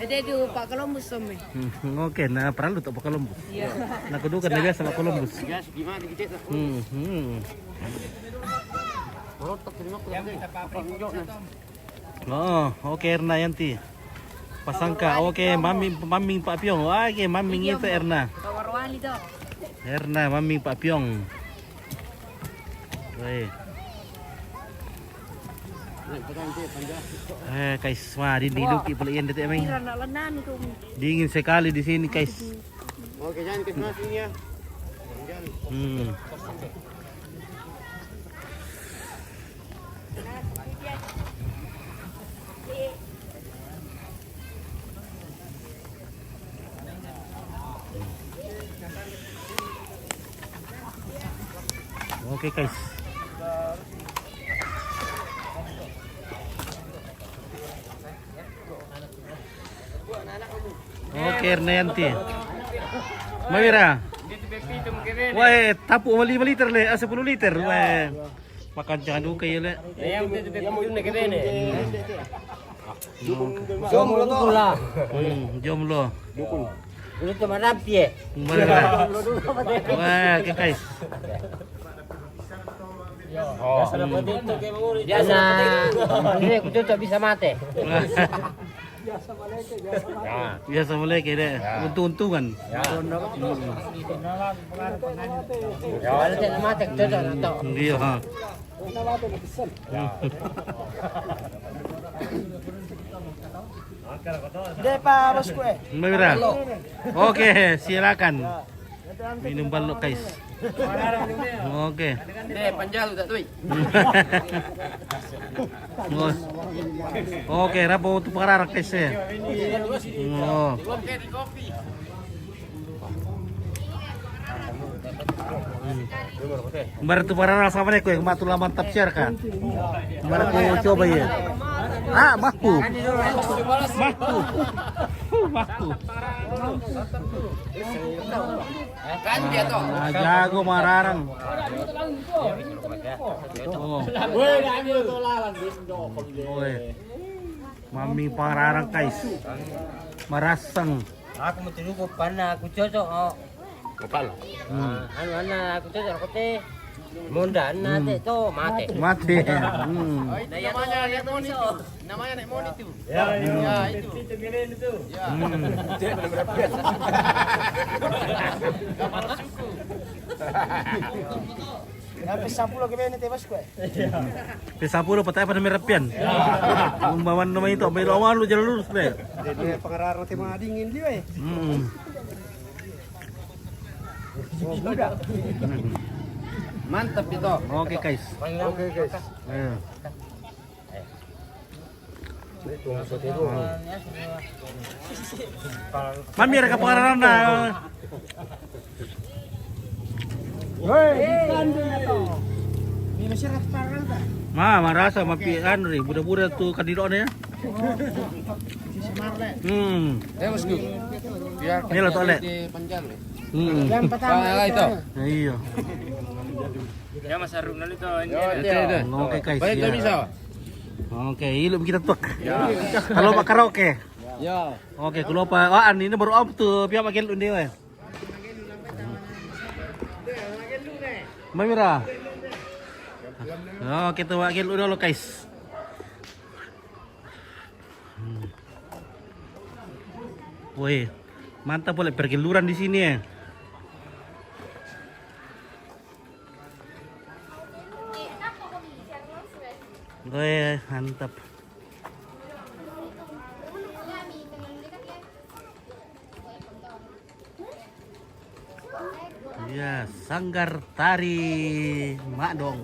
[SPEAKER 8] Ede di Pak Columbus Tommy.
[SPEAKER 2] Oke, nah perlu tak pakai Columbus. Nah, kedua kan biasa sama Columbus.
[SPEAKER 3] Gas gimana dikit? Rotok terima kasih.
[SPEAKER 2] Oh, oke Erna Yanti. Pasangka, oke maming Pak Piong. Oke, maming itu Erna.
[SPEAKER 8] Kawarwali daw.
[SPEAKER 2] Erna, maming Pak Piong. Oke. Guys, wah diluki pula yan dito emang.
[SPEAKER 8] Tira na lanan ito.
[SPEAKER 2] Dingin sekali di sini, guys.
[SPEAKER 5] Oke, jangan ke sana sini ya.
[SPEAKER 2] Oke, guys. Oke, Ernayanti. Mawira. Wah, tapu 5 liter le, 10 liter. Wah. Makan jangan duka ya le.
[SPEAKER 3] Jomblo pula.
[SPEAKER 2] Jomblo.
[SPEAKER 3] Udah teman rapi ya.
[SPEAKER 2] Wah, oke guys.
[SPEAKER 3] Biasa. Ini aku cocok bisa mati.
[SPEAKER 2] Biasa mulai kayak untung-untungan.
[SPEAKER 3] Ya, ada tidak mati cocok atau.
[SPEAKER 2] Iya.
[SPEAKER 7] Deh Pak Bosku
[SPEAKER 2] Mawira. Oke, silakan. Minum balok guys. Oke.
[SPEAKER 6] Panjang tak tuh.
[SPEAKER 2] Oke, rapo untuk pararak guys ya. Oh. Kemarin tuh pararak sama nih kue, matula mantap share kan. Kemarin tuh coba ya. Ah, maku. Maku.
[SPEAKER 6] Kan dia tuh.
[SPEAKER 2] Nah, jago mararang. Oh. Woi. Mami pararang guys. Marasang.
[SPEAKER 3] Aku mau tidur pana aku cocok. Oh.
[SPEAKER 6] Kapal.
[SPEAKER 3] Anu aku cocok aku teh. Munda nanti tuh mati.
[SPEAKER 2] Mati.
[SPEAKER 6] Namanya Nek Moni itu. Namanya Nek Moni itu. Ya, itu. Itu. Ya. Kapal suku.
[SPEAKER 7] Habis 10 ke bene tebas ko
[SPEAKER 2] P10 patay pa na may rapian. Umbawan naman ito. May lawan lu jalan lurus deh.
[SPEAKER 7] Jadi pengarang teh mga dingin dia
[SPEAKER 6] Mantap itu.
[SPEAKER 2] Oke guys.
[SPEAKER 5] Oke, guys.
[SPEAKER 2] Ayo. Mami ada kapararan na.
[SPEAKER 7] Hei, kandung ato. Ini masyarakat parang ta.
[SPEAKER 2] Marasa mapian rin. Buda-buda tuh kandido na ya.
[SPEAKER 6] Bosku. Biar
[SPEAKER 2] Ini lah toilet.
[SPEAKER 6] panjang.
[SPEAKER 7] Yang pertama
[SPEAKER 6] itu.
[SPEAKER 2] Iya.
[SPEAKER 6] Ya Mas Harun itu.
[SPEAKER 2] Oke guys.
[SPEAKER 6] Baik
[SPEAKER 2] ya.
[SPEAKER 6] bisa.
[SPEAKER 2] Oke, ilum kita tuh. Kalau pak karaoke.
[SPEAKER 6] Ya.
[SPEAKER 2] Oke, kalau pak, wah ini baru om tuh, pihak makin lu nih, Mamira. Oh, kita makin lu dulu guys. Woi, mantap boleh pergeluran di sini ya. Woi, mantap. Ya, Sanggar Tari Madong.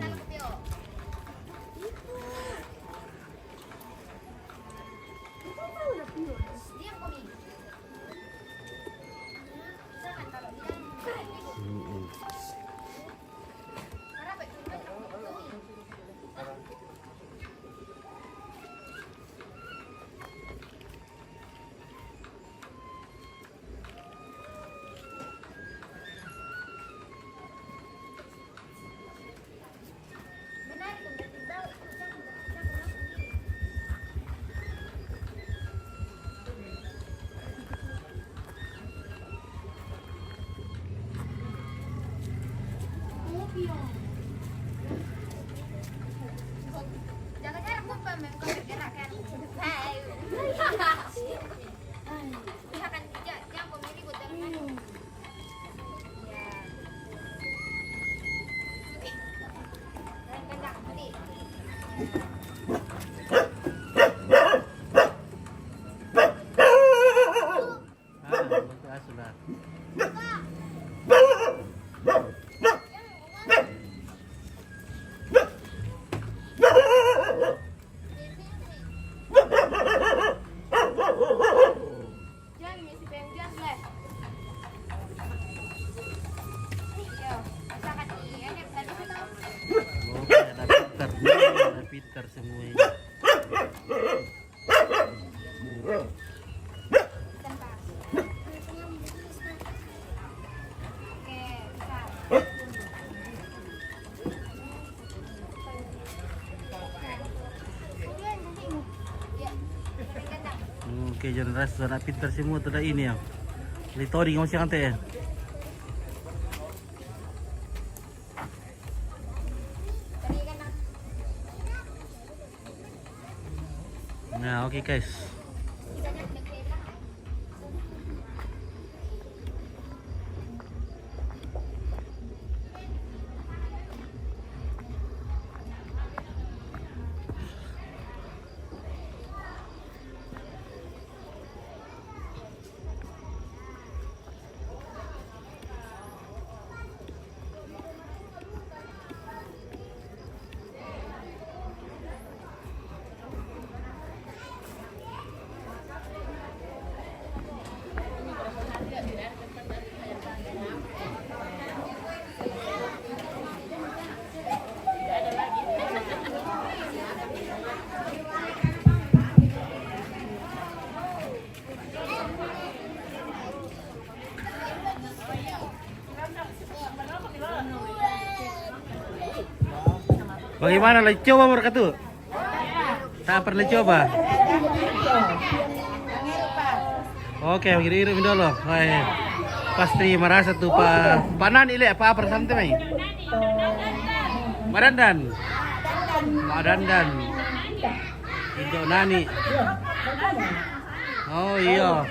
[SPEAKER 1] Jangan ngisi pengen lah. Yo, asalkan iya nih tadi kita.
[SPEAKER 2] Oke, ada pintar semuanya. Oke, jangan rasa anak pintar semua tu dah ini ya. Litori masih kantai ya. Nah, oke guys. Bagaimana lah coba berkatu? Tak pernah coba. Oke, begini dulu. Wah, pasti merasa tuh Pak Nani le apa santai. Madandan. Madandan. Indo Nani. Oh iya.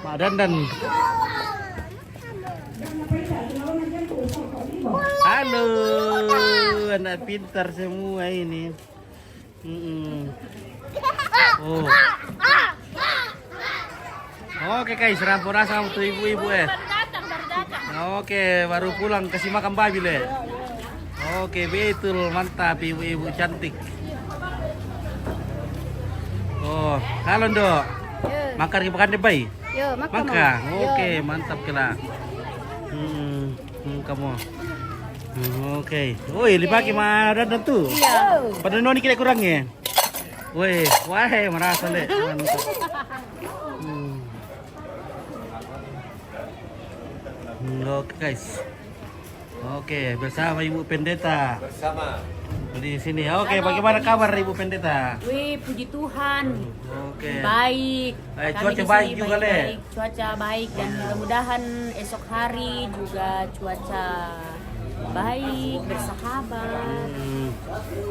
[SPEAKER 2] Madandan. Halo, anak pintar semua ini. Oh. Oke guys, rampura sama tuh ibu-ibu Oke, baru pulang kasih makan babi le. Oke, betul, mantap ibu-ibu cantik. Oh, halo Dok. Makan deh bayi.
[SPEAKER 1] Yo, makan.
[SPEAKER 2] Oke, mantap kena. Kamu. Oke. Woi, dipaki madan tuh. Iya. Pada noni kira kurangnya. Woi, wah, merasa le. Mantap. Oke guys. Oke, bersama Ibu Pendeta.
[SPEAKER 6] Bersama.
[SPEAKER 2] Di sini. Oke, bagaimana kabar Ibu Pendeta?
[SPEAKER 4] Wih, puji Tuhan.
[SPEAKER 2] Oke.
[SPEAKER 4] Baik.
[SPEAKER 2] Cuaca
[SPEAKER 4] Kami di
[SPEAKER 2] baik
[SPEAKER 4] sini
[SPEAKER 2] juga, Le.
[SPEAKER 4] baik-baik. Cuaca baik dan mudah-mudahan esok hari juga cuaca baik, bersahabat.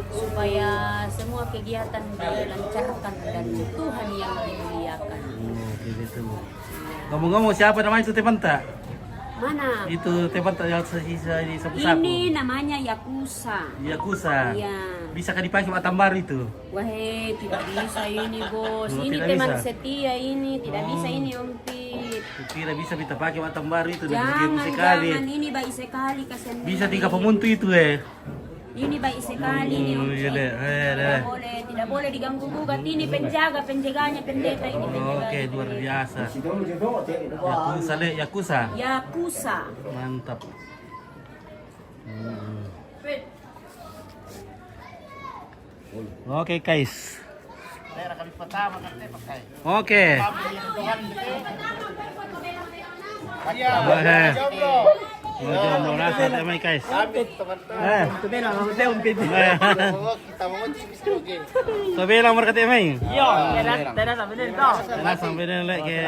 [SPEAKER 4] Supaya semua kegiatan dilancarkan dan Tuhan yang dimuliakan.
[SPEAKER 2] Oke, gitu. Ngomong-ngomong siapa namanya itu teman tak?
[SPEAKER 4] Mana?
[SPEAKER 2] Itu teman tak yang sisa di sapu-sapu.
[SPEAKER 4] Ini namanya Yakuza.
[SPEAKER 2] Yakuza.
[SPEAKER 4] Iya.
[SPEAKER 2] Bisa kan dipakai buat tambar itu?
[SPEAKER 4] Wah, tidak bisa ini bos.
[SPEAKER 2] Oh,
[SPEAKER 4] Ini
[SPEAKER 2] tidak
[SPEAKER 4] teman
[SPEAKER 2] bisa?
[SPEAKER 4] setia ini, tidak bisa ini Om Pit.
[SPEAKER 2] Kira bisa kita pakai buat tambar itu dan
[SPEAKER 4] Jangan,
[SPEAKER 2] sekali.
[SPEAKER 4] jangan. Ini baik sekali kasihan.
[SPEAKER 2] Bisa tinggal pemuntu itu
[SPEAKER 4] Ini baik sekali nih Om
[SPEAKER 2] iya
[SPEAKER 4] Pit.
[SPEAKER 2] deh.
[SPEAKER 4] Tidak boleh diganggu gugat. Ini penjaganya pendeta ini penjaga.
[SPEAKER 2] Oke, luar biasa. Yakuza le, Yakuza.
[SPEAKER 4] Yakuza.
[SPEAKER 2] Mantap. Oke guys. Oke. Jomblo rasa temai guys. Itu bilang kita umpit. Kita mau cipi. Itu bilang mereka temai.
[SPEAKER 3] Iya, tidak sampai dulu.
[SPEAKER 2] Nah sampai dulu lagi.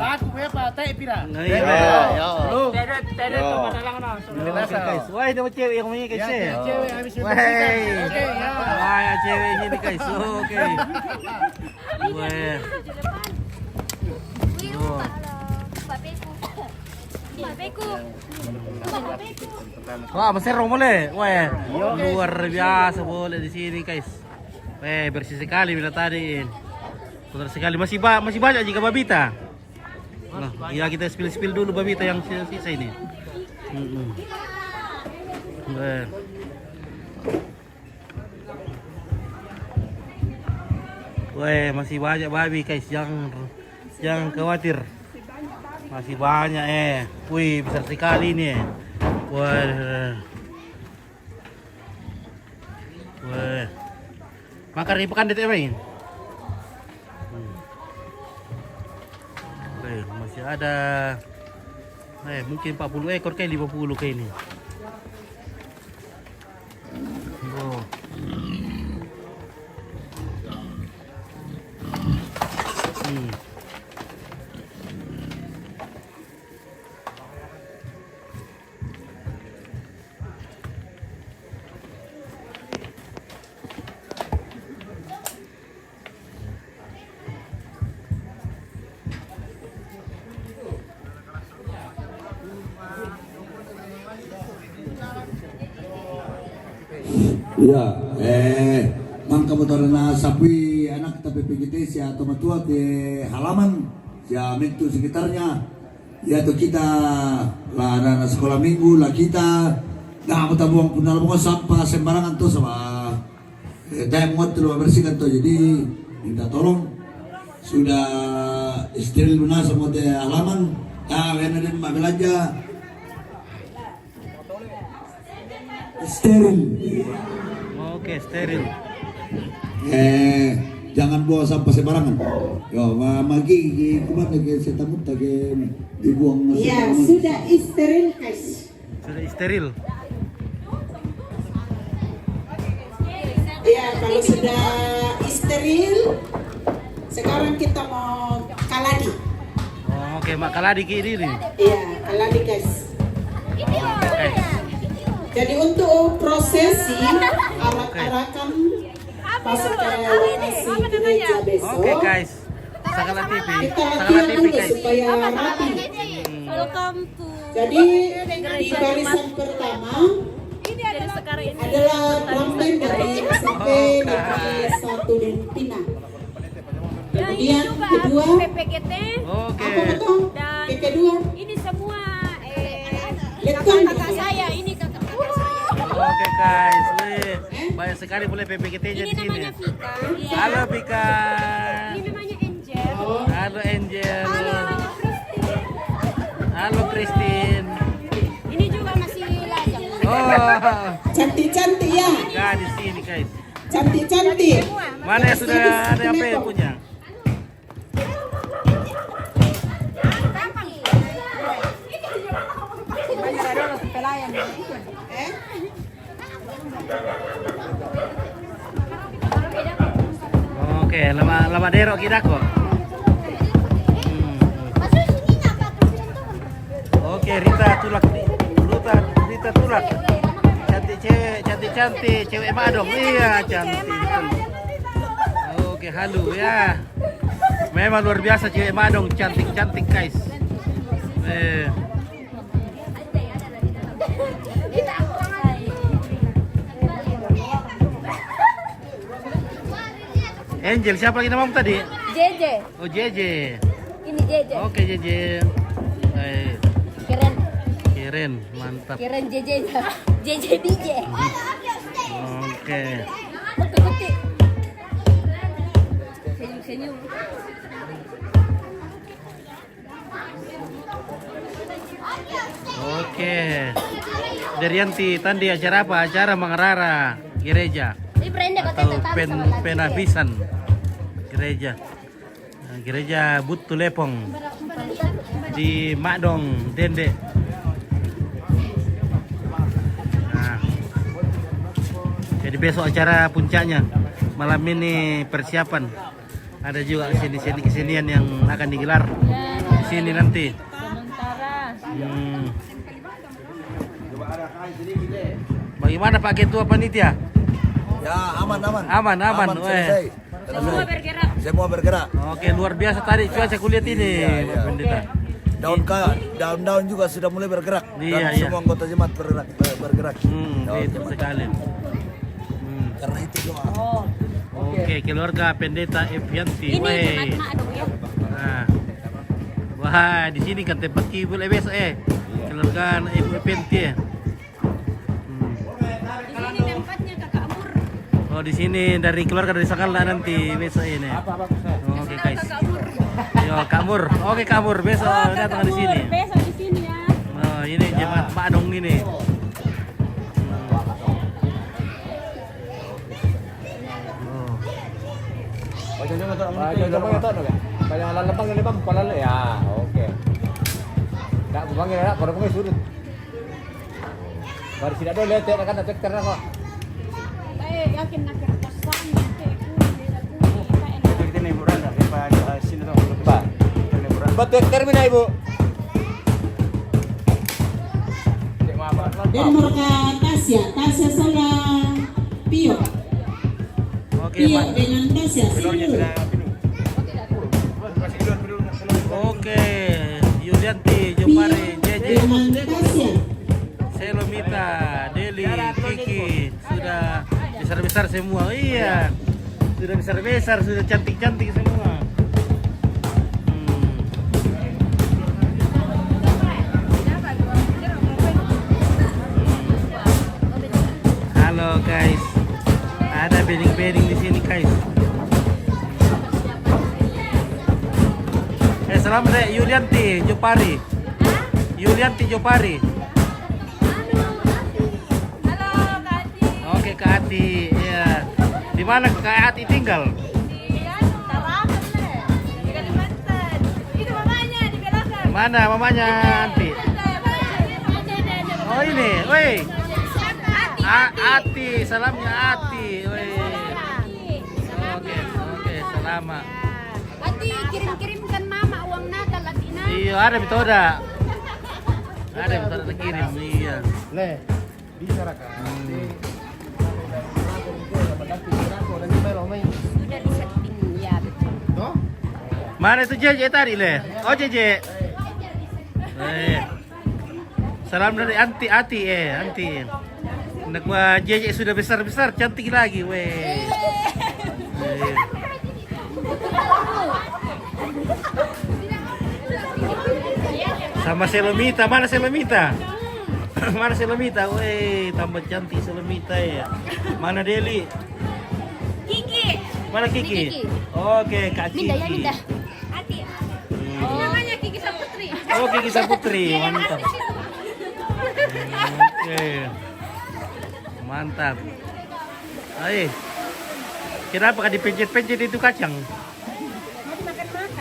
[SPEAKER 7] Aku punya patah pira.
[SPEAKER 3] Tidak teman dalang
[SPEAKER 2] Guys, wah itu cewek yang main guys.
[SPEAKER 7] Cewek habis itu.
[SPEAKER 2] Wah,
[SPEAKER 7] Oke, ya.
[SPEAKER 2] wah cewek ini guys. Oke. Wah. Wah, masih boleh. Wah, luar biasa boleh di sini guys. Wah, bersih sekali bila tadi. Benar sekali. Masih banyak jika babita. Nah, ya kita spill dulu babita yang sisa ini. Ber. Weh, masih banyak babi guys, jangan khawatir. Masih banyak Wih, besar sekali ini. Wah. Wah. Makan di pekan DTM ini. Masih ada mungkin 40 ekor kayak 50 kayak ini. Oh.
[SPEAKER 9] Ya, mangka motor na sapi anak tapi PGT si atau matua di halaman ya mentu sekitarnya ya tuh kita lah anak sekolah minggu lah kita nah mau buang punal sampah sembarangan tuh sama daya muat tuh bersihkan tuh jadi minta tolong sudah steril lunas semua di halaman ya karena dia mau belanja steril.
[SPEAKER 2] Oke, steril.
[SPEAKER 9] Jangan buang sampah sembarangan. Yo, magi kumat lagi setamut lagi dibuang.
[SPEAKER 8] Ya, sudah steril guys.
[SPEAKER 2] Sudah steril.
[SPEAKER 8] Ya, kalau sudah steril, sekarang kita mau kaladi.
[SPEAKER 2] Oh, oke, mak kaladi kiri nih.
[SPEAKER 8] Iya, kaladi guys. Jadi untuk prosesi arak-arakan masuk ke lokasi gereja besok.
[SPEAKER 2] Oke guys, Sakala TV,
[SPEAKER 8] Kita
[SPEAKER 2] Sakala
[SPEAKER 8] latihan
[SPEAKER 2] TV
[SPEAKER 8] dulu
[SPEAKER 2] guys.
[SPEAKER 8] supaya rapi.
[SPEAKER 4] Welcome to
[SPEAKER 8] Jadi di barisan pertama adalah lambang dari SMP Negeri 1 Denpina. Kemudian kedua,
[SPEAKER 4] PPGT
[SPEAKER 2] Oke.
[SPEAKER 8] apa betul?
[SPEAKER 4] dan
[SPEAKER 8] Yang kedua,
[SPEAKER 4] ini semua
[SPEAKER 8] Lekon.
[SPEAKER 4] kakak saya, ini kakak saya.
[SPEAKER 2] Oke guys, wih, banyak sekali boleh PPGT-nya
[SPEAKER 4] Ini
[SPEAKER 2] di sini.
[SPEAKER 4] namanya Vika.
[SPEAKER 2] Halo Vika.
[SPEAKER 4] Ini namanya Angel.
[SPEAKER 2] Halo Angel.
[SPEAKER 4] Halo Christine.
[SPEAKER 2] Halo Christine.
[SPEAKER 4] Ini juga masih lajang.
[SPEAKER 2] Oh,
[SPEAKER 8] Cantik-cantik ya.
[SPEAKER 2] nah di sini guys.
[SPEAKER 8] Cantik-cantik.
[SPEAKER 2] Mana yang sudah ada apa yang punya? Oke, lama derok kita kok. Oke, Rita Tulak. Rita Tulak. Cantik cewek Madong. Iya, cantik. Oke, halu ya. Memang luar biasa cewek Madong, cantik guys. Angel, siapa lagi namamu tadi?
[SPEAKER 4] JJ.
[SPEAKER 2] Oh, JJ.
[SPEAKER 4] Ini JJ.
[SPEAKER 2] Oke, JJ. Keren, mantap.
[SPEAKER 4] Keren JJ. JJ DJ.
[SPEAKER 2] Oke.
[SPEAKER 4] Ketik. Senyum.
[SPEAKER 2] Oke. Derianti, tadi acara apa? Acara mengerara gereja atau penabisan gereja. Gereja Butu Lepong di Madong, Dende. Nah, jadi besok acara puncaknya. Malam ini persiapan. Ada juga kesenian yang akan digelar di sini nanti. Bagaimana Pak Ketua Panitia?
[SPEAKER 9] Ya aman.
[SPEAKER 2] Selesai.
[SPEAKER 4] Semua bergerak.
[SPEAKER 2] Oke, luar biasa tadi cuaca kulihat ini, Pak Pendeta.
[SPEAKER 9] Daun-daun juga sudah mulai bergerak
[SPEAKER 2] Iya,
[SPEAKER 9] dan semua anggota jemaat bergerak.
[SPEAKER 2] Itu sekali.
[SPEAKER 9] Karena itu doa.
[SPEAKER 2] Oke, keluarga Pendeta Evianti.
[SPEAKER 4] Ini
[SPEAKER 2] Weh.
[SPEAKER 4] mak dong ya.
[SPEAKER 2] Nah. Wah, di sini kan tempat kibul besok keluarga ibu Penti ya.
[SPEAKER 4] Di sini tempatnya Kakak Mur.
[SPEAKER 2] Oh, di sini dari keluarga dari Sakala nanti besok ini. Oh, oke guys.
[SPEAKER 4] Kakak Mur.
[SPEAKER 2] Yo, Kak Mur. Oke, Kak Mur besok datang di sini.
[SPEAKER 4] Besok di sini ya.
[SPEAKER 2] Oh, ini jemaat Madong ini.
[SPEAKER 3] Ya, oke. Enggak buangin nak, kalau kami surut. Baru tidak ada lihat kan ada cek kok.
[SPEAKER 4] Saya yakin nak kerpasan kita
[SPEAKER 5] Kita nih murah nggak? Pak sini tuh.
[SPEAKER 3] Pak. Betul terminal Ibu.
[SPEAKER 10] Denmark Tasya salah Pio.
[SPEAKER 2] Oke,
[SPEAKER 10] Pio
[SPEAKER 2] Pak.
[SPEAKER 10] dengan Tasya.
[SPEAKER 2] Oke, Yulianti, Jopari, Jeje,
[SPEAKER 10] Dengan Tasya.
[SPEAKER 2] Selomita, Deli, Kiki sudah besar-besar semua. Iya. Sudah besar-besar, sudah cantik-cantik semua. Halo guys. Ada bedding-bedding di sini guys. Salam dek Yulianti Jopari. Yulianti Jopari.
[SPEAKER 4] Halo Kak Ati.
[SPEAKER 2] Oke Kak Ati, ya. Di mana Kak Ati tinggal?
[SPEAKER 4] Di Tarakan deh. Di Kalimantan. Itu mamanya di belakang.
[SPEAKER 2] Mana mamanya Anti? Oh ini, woi. Ati, salamnya Ati, woi. Oke, selamat.
[SPEAKER 4] Ati kirim-kirimkan mama uang Natal Atina.
[SPEAKER 2] Iya, ada metoda. Ada metoda kirim, iya.
[SPEAKER 5] Le, bisa kan?
[SPEAKER 4] Sudah disetting ya betul.
[SPEAKER 2] Mana itu Jeje tadi, Le? Oh, Jeje. Salam dari Anti, Anti. Anak gua Jeje sudah besar-besar, cantik lagi, weh. Sama Selomita, mana Selomita? Mana Selomita? Weh, tambah cantik Selomita ya. Mana Deli?
[SPEAKER 4] Kiki.
[SPEAKER 2] Mana Kiki?
[SPEAKER 4] Kiki.
[SPEAKER 2] Oke, Kak
[SPEAKER 4] Minda ya
[SPEAKER 2] Kiki.
[SPEAKER 4] Minda. Ati. Namanya Kiki Saputri.
[SPEAKER 2] Oh, Kiki Saputri, mantap. Oke. Mantap. Ayo. Kenapa kan dipencet-pencet itu kacang?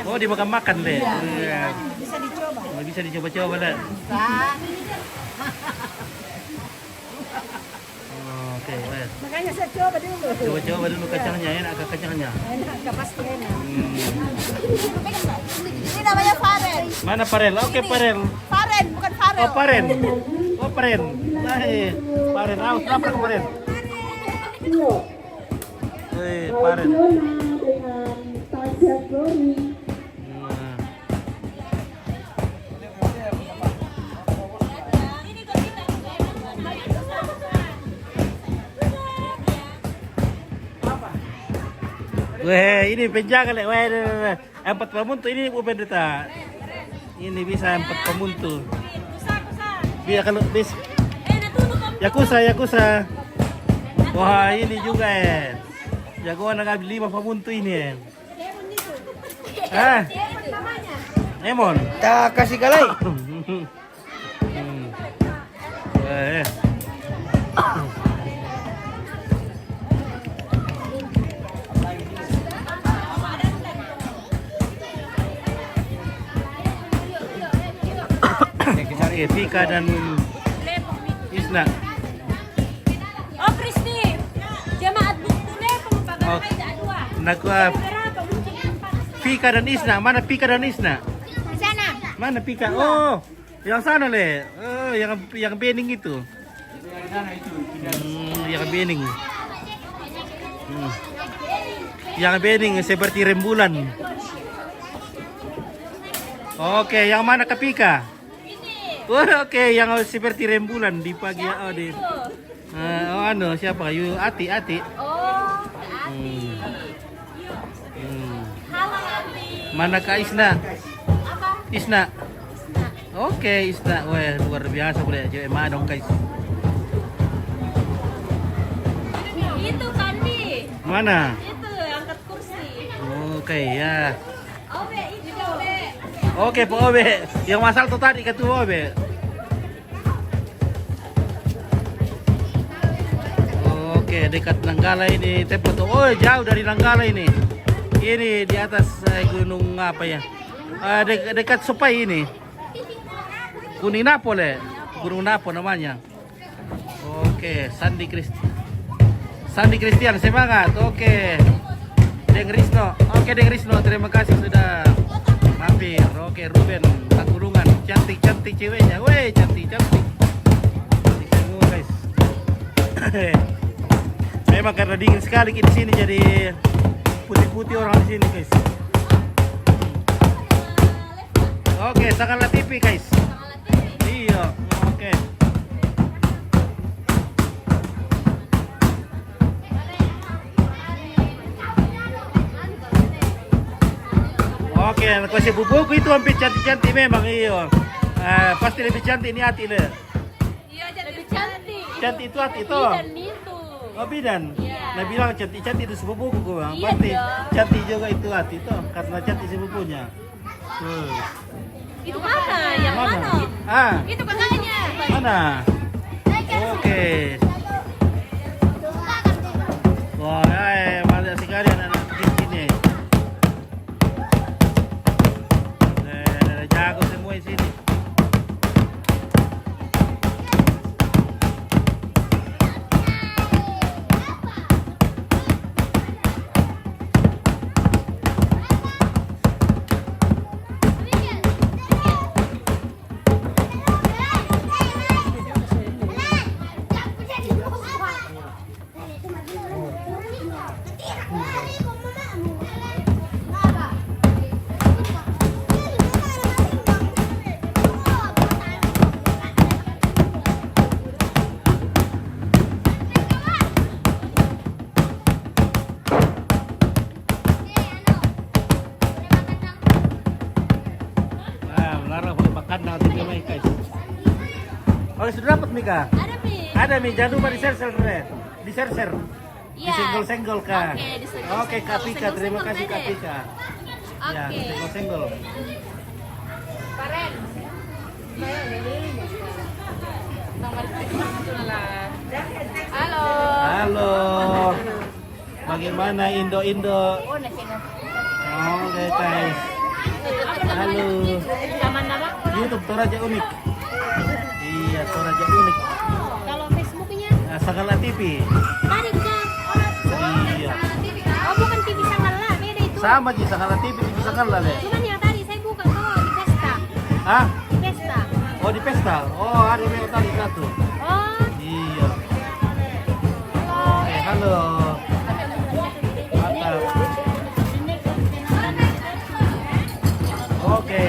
[SPEAKER 2] Oh, dimakan-makan deh. Iya.
[SPEAKER 7] Bisa dicoba.
[SPEAKER 2] Bisa dicoba-coba deh. Oke, wes.
[SPEAKER 7] Makanya saya coba dulu.
[SPEAKER 2] Coba-coba dulu kacangnya, enak ke kacangnya.
[SPEAKER 7] Enak, pasti enak.
[SPEAKER 1] Ini namanya Faren.
[SPEAKER 2] Mana Parel? Oke, Parel.
[SPEAKER 1] Faren, bukan Farel.
[SPEAKER 2] Oh, Paren. Oh, Paren. Nah, Paren. Kenapa ke Paren? Paren.
[SPEAKER 10] Dengan Tasya Glory.
[SPEAKER 2] Weh, ini penjaga lek. Weh, empat pemuntu ini Bu Pendeta. Ini bisa empat pemuntu. Biar kalau bis. Yakuza. Wah, ini juga jagoan nak 5 pemuntu ini. Ah. Emon.
[SPEAKER 6] Tak kasih galai.
[SPEAKER 2] Vika dan Isna.
[SPEAKER 4] Oh, Kristi. Jemaat Bukti Lepong pagkakay dua.
[SPEAKER 2] Vika dan Isna. Mana Vika dan Isna?
[SPEAKER 1] Di sana.
[SPEAKER 2] Mana Pika? Oh, yang sana le. Oh, yang bening itu. Yang bening. Yang bening seperti rembulan. Oke, yang mana ke Pika? Oh, oke, yang seperti rembulan di pagi di. Siapa? Ati.
[SPEAKER 4] Oh,
[SPEAKER 2] Mana Kak Isna?
[SPEAKER 4] apa?
[SPEAKER 2] Isna. Oke, Isna. Wah, luar biasa boleh cewek madong guys.
[SPEAKER 4] Itu Kandi.
[SPEAKER 2] Mana?
[SPEAKER 4] Itu angkat kursi.
[SPEAKER 2] Oke, ya.
[SPEAKER 4] Obe itu Obe.
[SPEAKER 2] Oke, Pak Obe. Yang masal tuh tadi ketua Obe. Oke, dekat Nanggala ini. Tepat. Oh, jauh dari Nanggala ini. Ini di atas gunung apa ya? Dekat Supai ini. Gunung Napo le. Gunung Napo namanya. Oke, Sandi Christian semangat. Oke. Deng Risno. Oke, Deng Risno, terima kasih sudah mampir. Oke, Ruben Tangkulungan. Cantik-cantik ceweknya. Weh, cantik-cantik. Cantik semua, guys. Memang karena dingin sekali di sini jadi putih-putih orang di sini, guys. Oke, Sakala TV, guys. Iya, oke. Oke, kasih bubuku itu hampir cantik-cantik memang, iya. Pasti lebih cantik ini hati le.
[SPEAKER 4] Iya, jadi lebih cantik.
[SPEAKER 2] Cantik itu hati itu.
[SPEAKER 4] Bidan itu.
[SPEAKER 2] Oh, bidan.
[SPEAKER 4] Iya.
[SPEAKER 2] Nah bilang cantik-cantik itu sepupuku gue.
[SPEAKER 4] Iya,
[SPEAKER 2] Pasti
[SPEAKER 4] dong.
[SPEAKER 2] cantik juga itu hati itu karena cantik sepupunya.
[SPEAKER 4] Itu mana? Yang mana?
[SPEAKER 2] Ah,
[SPEAKER 4] Itu kakaknya.
[SPEAKER 2] mana? Oke. Wah, banyak sekali anak-anak di sini. Jago semua di sini. Oke, sudah dapat Mika?
[SPEAKER 4] Ada Mi.
[SPEAKER 2] Ada Mi, jangan lupa di-share, di-share.
[SPEAKER 4] Iya.
[SPEAKER 2] Disenggol-senggol Kak.
[SPEAKER 4] Oke, disenggol-senggol.
[SPEAKER 2] Oke, Kak Pika, terima kasih Kak
[SPEAKER 4] Dede.
[SPEAKER 2] Pika. Ya,
[SPEAKER 4] Oke.
[SPEAKER 2] disenggol-senggol.
[SPEAKER 4] Paren. Halo.
[SPEAKER 2] Halo. Bagaimana Indo-Indo? Oke, guys. Halo.
[SPEAKER 4] Nama-nama.
[SPEAKER 2] YouTube Toraja Unik. Iya, Toraja Unik.
[SPEAKER 4] Kalau Facebooknya
[SPEAKER 2] Sakala TV.
[SPEAKER 4] tadi bukan.
[SPEAKER 2] Iya.
[SPEAKER 4] Oh, bukan TV Sangala, beda itu.
[SPEAKER 2] Sama sih Sakala TV di Sakala le.
[SPEAKER 4] Cuman yang tadi saya buka kalau di pesta.
[SPEAKER 2] Hah?
[SPEAKER 4] Di pesta.
[SPEAKER 2] Oh, di pesta. Oh, ada yang tadi satu.
[SPEAKER 4] Oh.
[SPEAKER 2] Iya. Oke, halo. Mantap. Oke.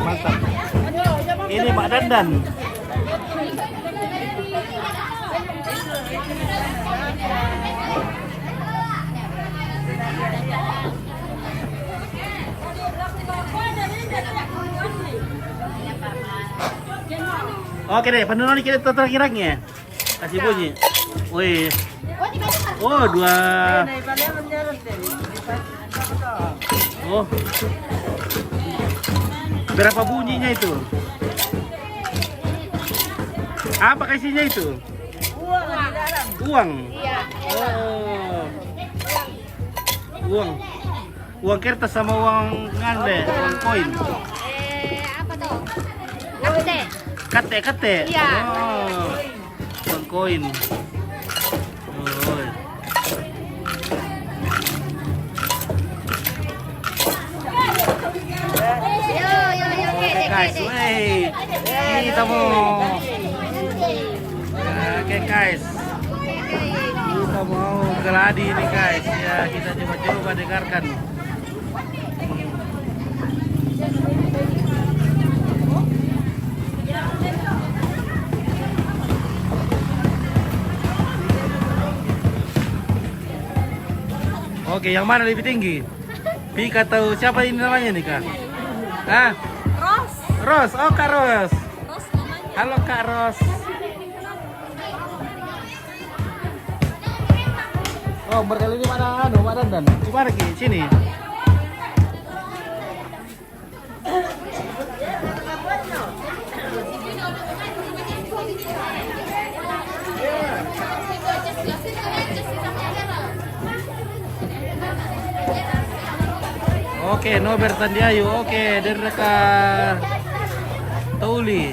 [SPEAKER 2] Mantap. Ini Mak Dandan. Oke deh, penurunan kita terakhirnya. Kasih bunyi. Wih. Oh, dua. Oh. Berapa bunyinya itu? Apa isinya itu? Uang.
[SPEAKER 4] Iya.
[SPEAKER 2] Oh. Uang. Uang kertas sama uang ngande, uang koin.
[SPEAKER 4] Apa tuh? Kate.
[SPEAKER 2] Kate.
[SPEAKER 4] Iya.
[SPEAKER 2] Oh. Uang koin. Oh. Oke guys, wey, kita mau, oke guys, kita mau geladi nih guys, ya kita coba dengarkan. Oke, yang mana lebih tinggi? Pika atau siapa ini namanya nih Kak? Ah,
[SPEAKER 4] Ros.
[SPEAKER 2] Ros. Oh, Kak Ros.
[SPEAKER 4] Ros namanya.
[SPEAKER 2] Halo Kak Ros. Oh, berkali ini mana Mak Dandan? Di mana Ki? Sini. Oke, Norbert Tandiayu. Oke, dari dekat Tauli.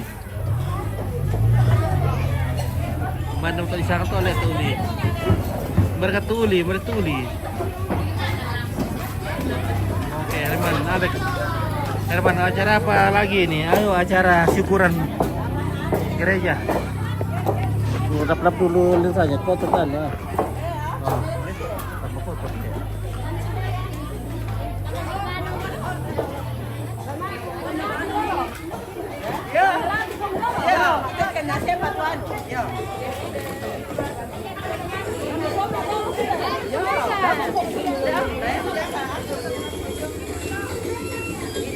[SPEAKER 2] Bandung tadi sangat oleh Tauli. Berkatuli. Oke, Herman, acara apa lagi nih? Ayo acara syukuran gereja.
[SPEAKER 3] Lap-lap dulu lensanya, foto kan ya.
[SPEAKER 2] Oh, apa foto?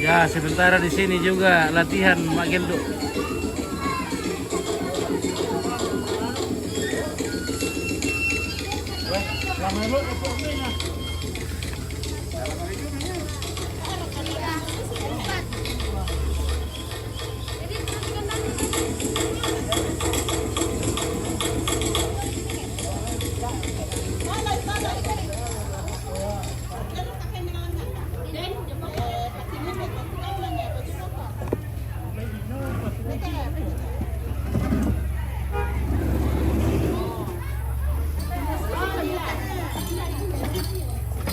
[SPEAKER 2] Ya, sementara di sini juga latihan Mak Geldo.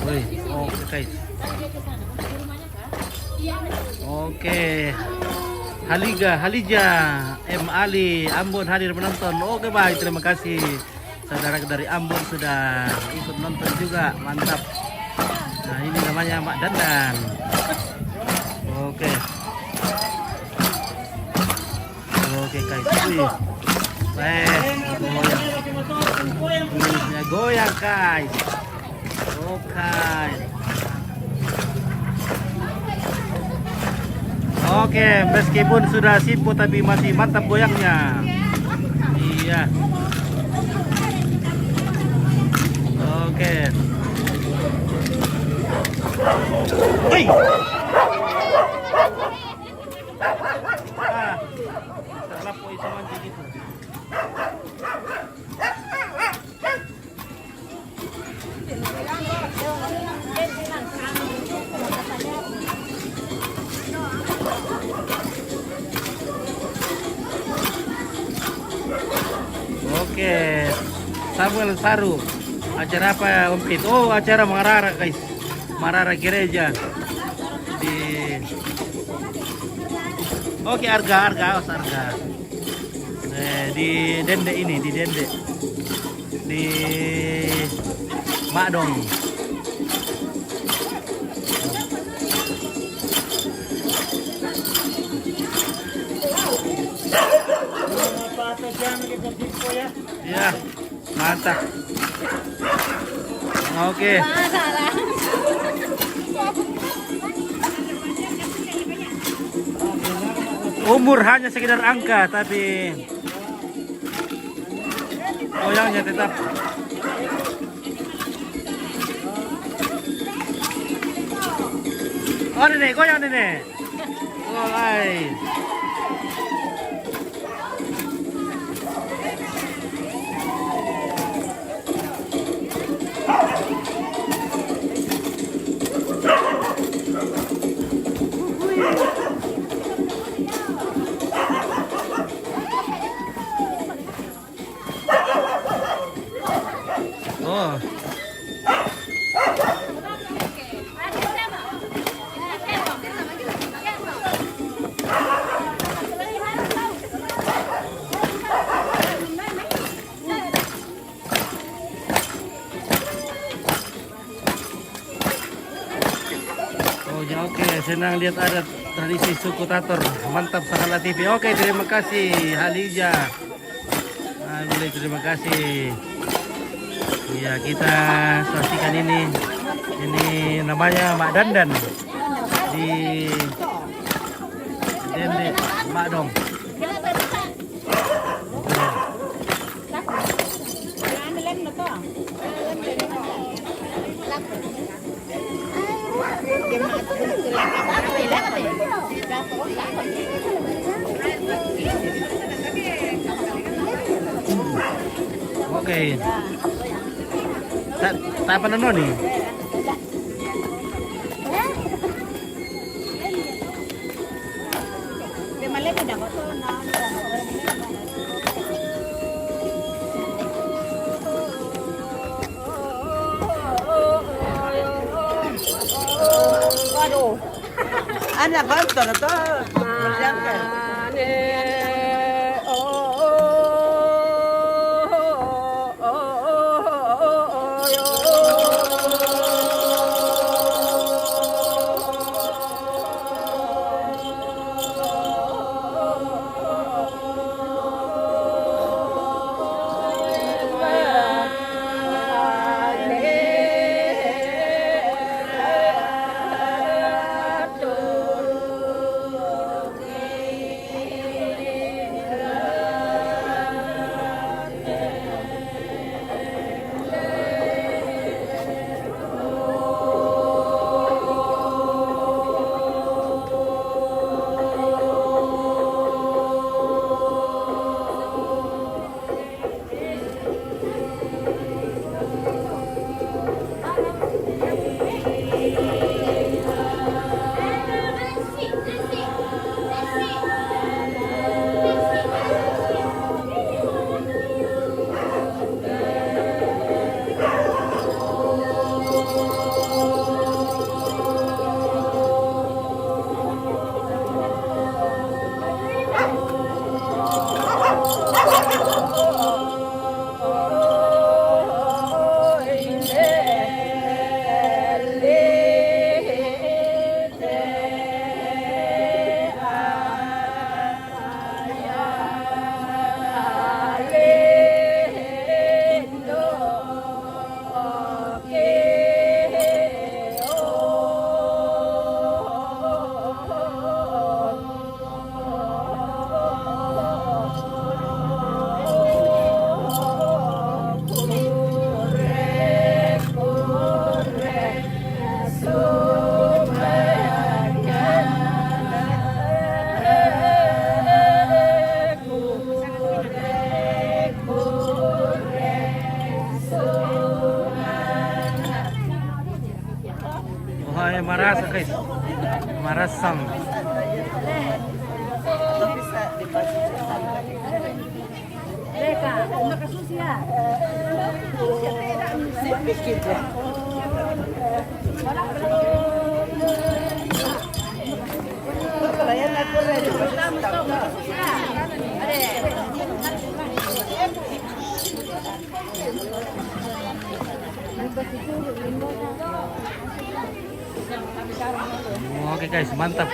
[SPEAKER 2] Woi, oke guys. Oke. Halija, M Ali, Ambon hadir menonton. Oke baik, terima kasih saudara dari Ambon sudah ikut nonton juga, mantap. Nah ini namanya Mak Dandan. Oke. Oke guys. Goyang guys. Oke, meskipun sudah simpu tapi masih mantap goyangnya. Iya. Oke. Woi. Salah poin sama gitu. Oke, Samuel Saru. Acara apa Om Pit? Oh, acara Marara guys. Marara gereja. Oke, Arga. Di Dende ini, di Dende. Di Madong. Ya, mantap. Oke. Umur hanya sekedar angka, tapi goyangnya tetap. Oh nenek, goyang nenek. Mulai. Oh. Oke, senang lihat ada tradisi suku Tator. Mantap Sakala TV. Oke, terima kasih Halija. Terima kasih. Ya, kita saksikan ini namanya Mak Dandan di Mak dong. Oke. Tak apa nono nih?
[SPEAKER 4] Waduh.
[SPEAKER 6] Anak kantor atau berjangka?
[SPEAKER 2] Marasa guys, marasang.
[SPEAKER 4] Leka, nakasusiya.
[SPEAKER 2] Oke guys, mantap.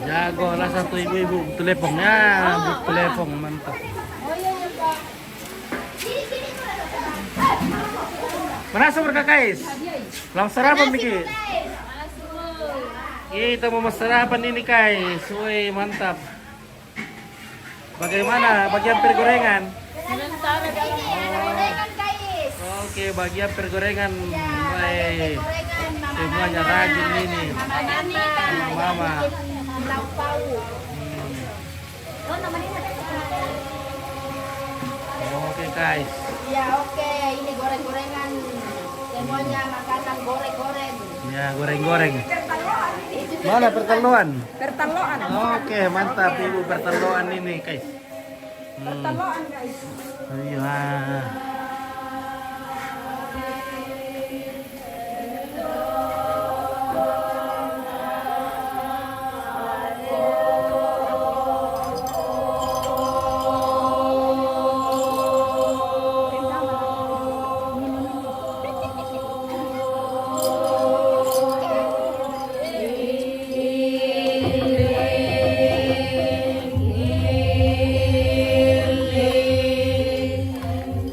[SPEAKER 2] Jago lah satu ibu-ibu telepongnya, telepon mantap. Mana mereka guys? Langsung sarapan dikit. Kita mau sarapan ini guys. Woi, mantap. Bagaimana bagian pergorengan? Oke, bagian pergorengan. Woi. Semuanya rajin ini. Mama. Oke guys.
[SPEAKER 1] Ya oke, ini goreng-gorengan. Semuanya makanan goreng-goreng.
[SPEAKER 2] Ya, goreng-goreng. Mana perteluan?
[SPEAKER 4] Perteluan.
[SPEAKER 2] Oke, mantap ibu perteluan ini guys.
[SPEAKER 4] Perteluan guys.
[SPEAKER 2] Iya.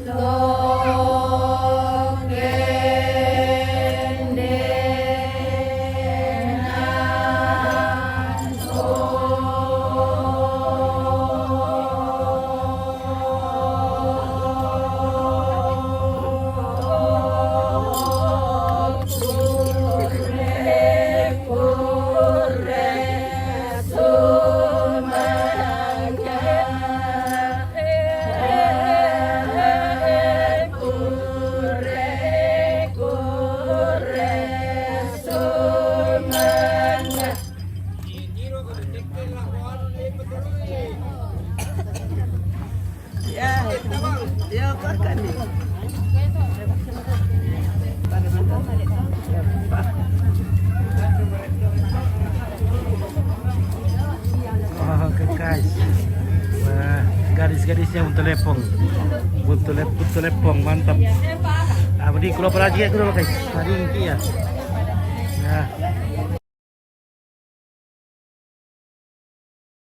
[SPEAKER 1] Go.
[SPEAKER 2] Oh, oke guys. Wah, gadis-gadisnya untuk lepong. Untuk lepong, mantap. Ah, di kulo lagi ya kulo guys. Tadi ini ya. Ya.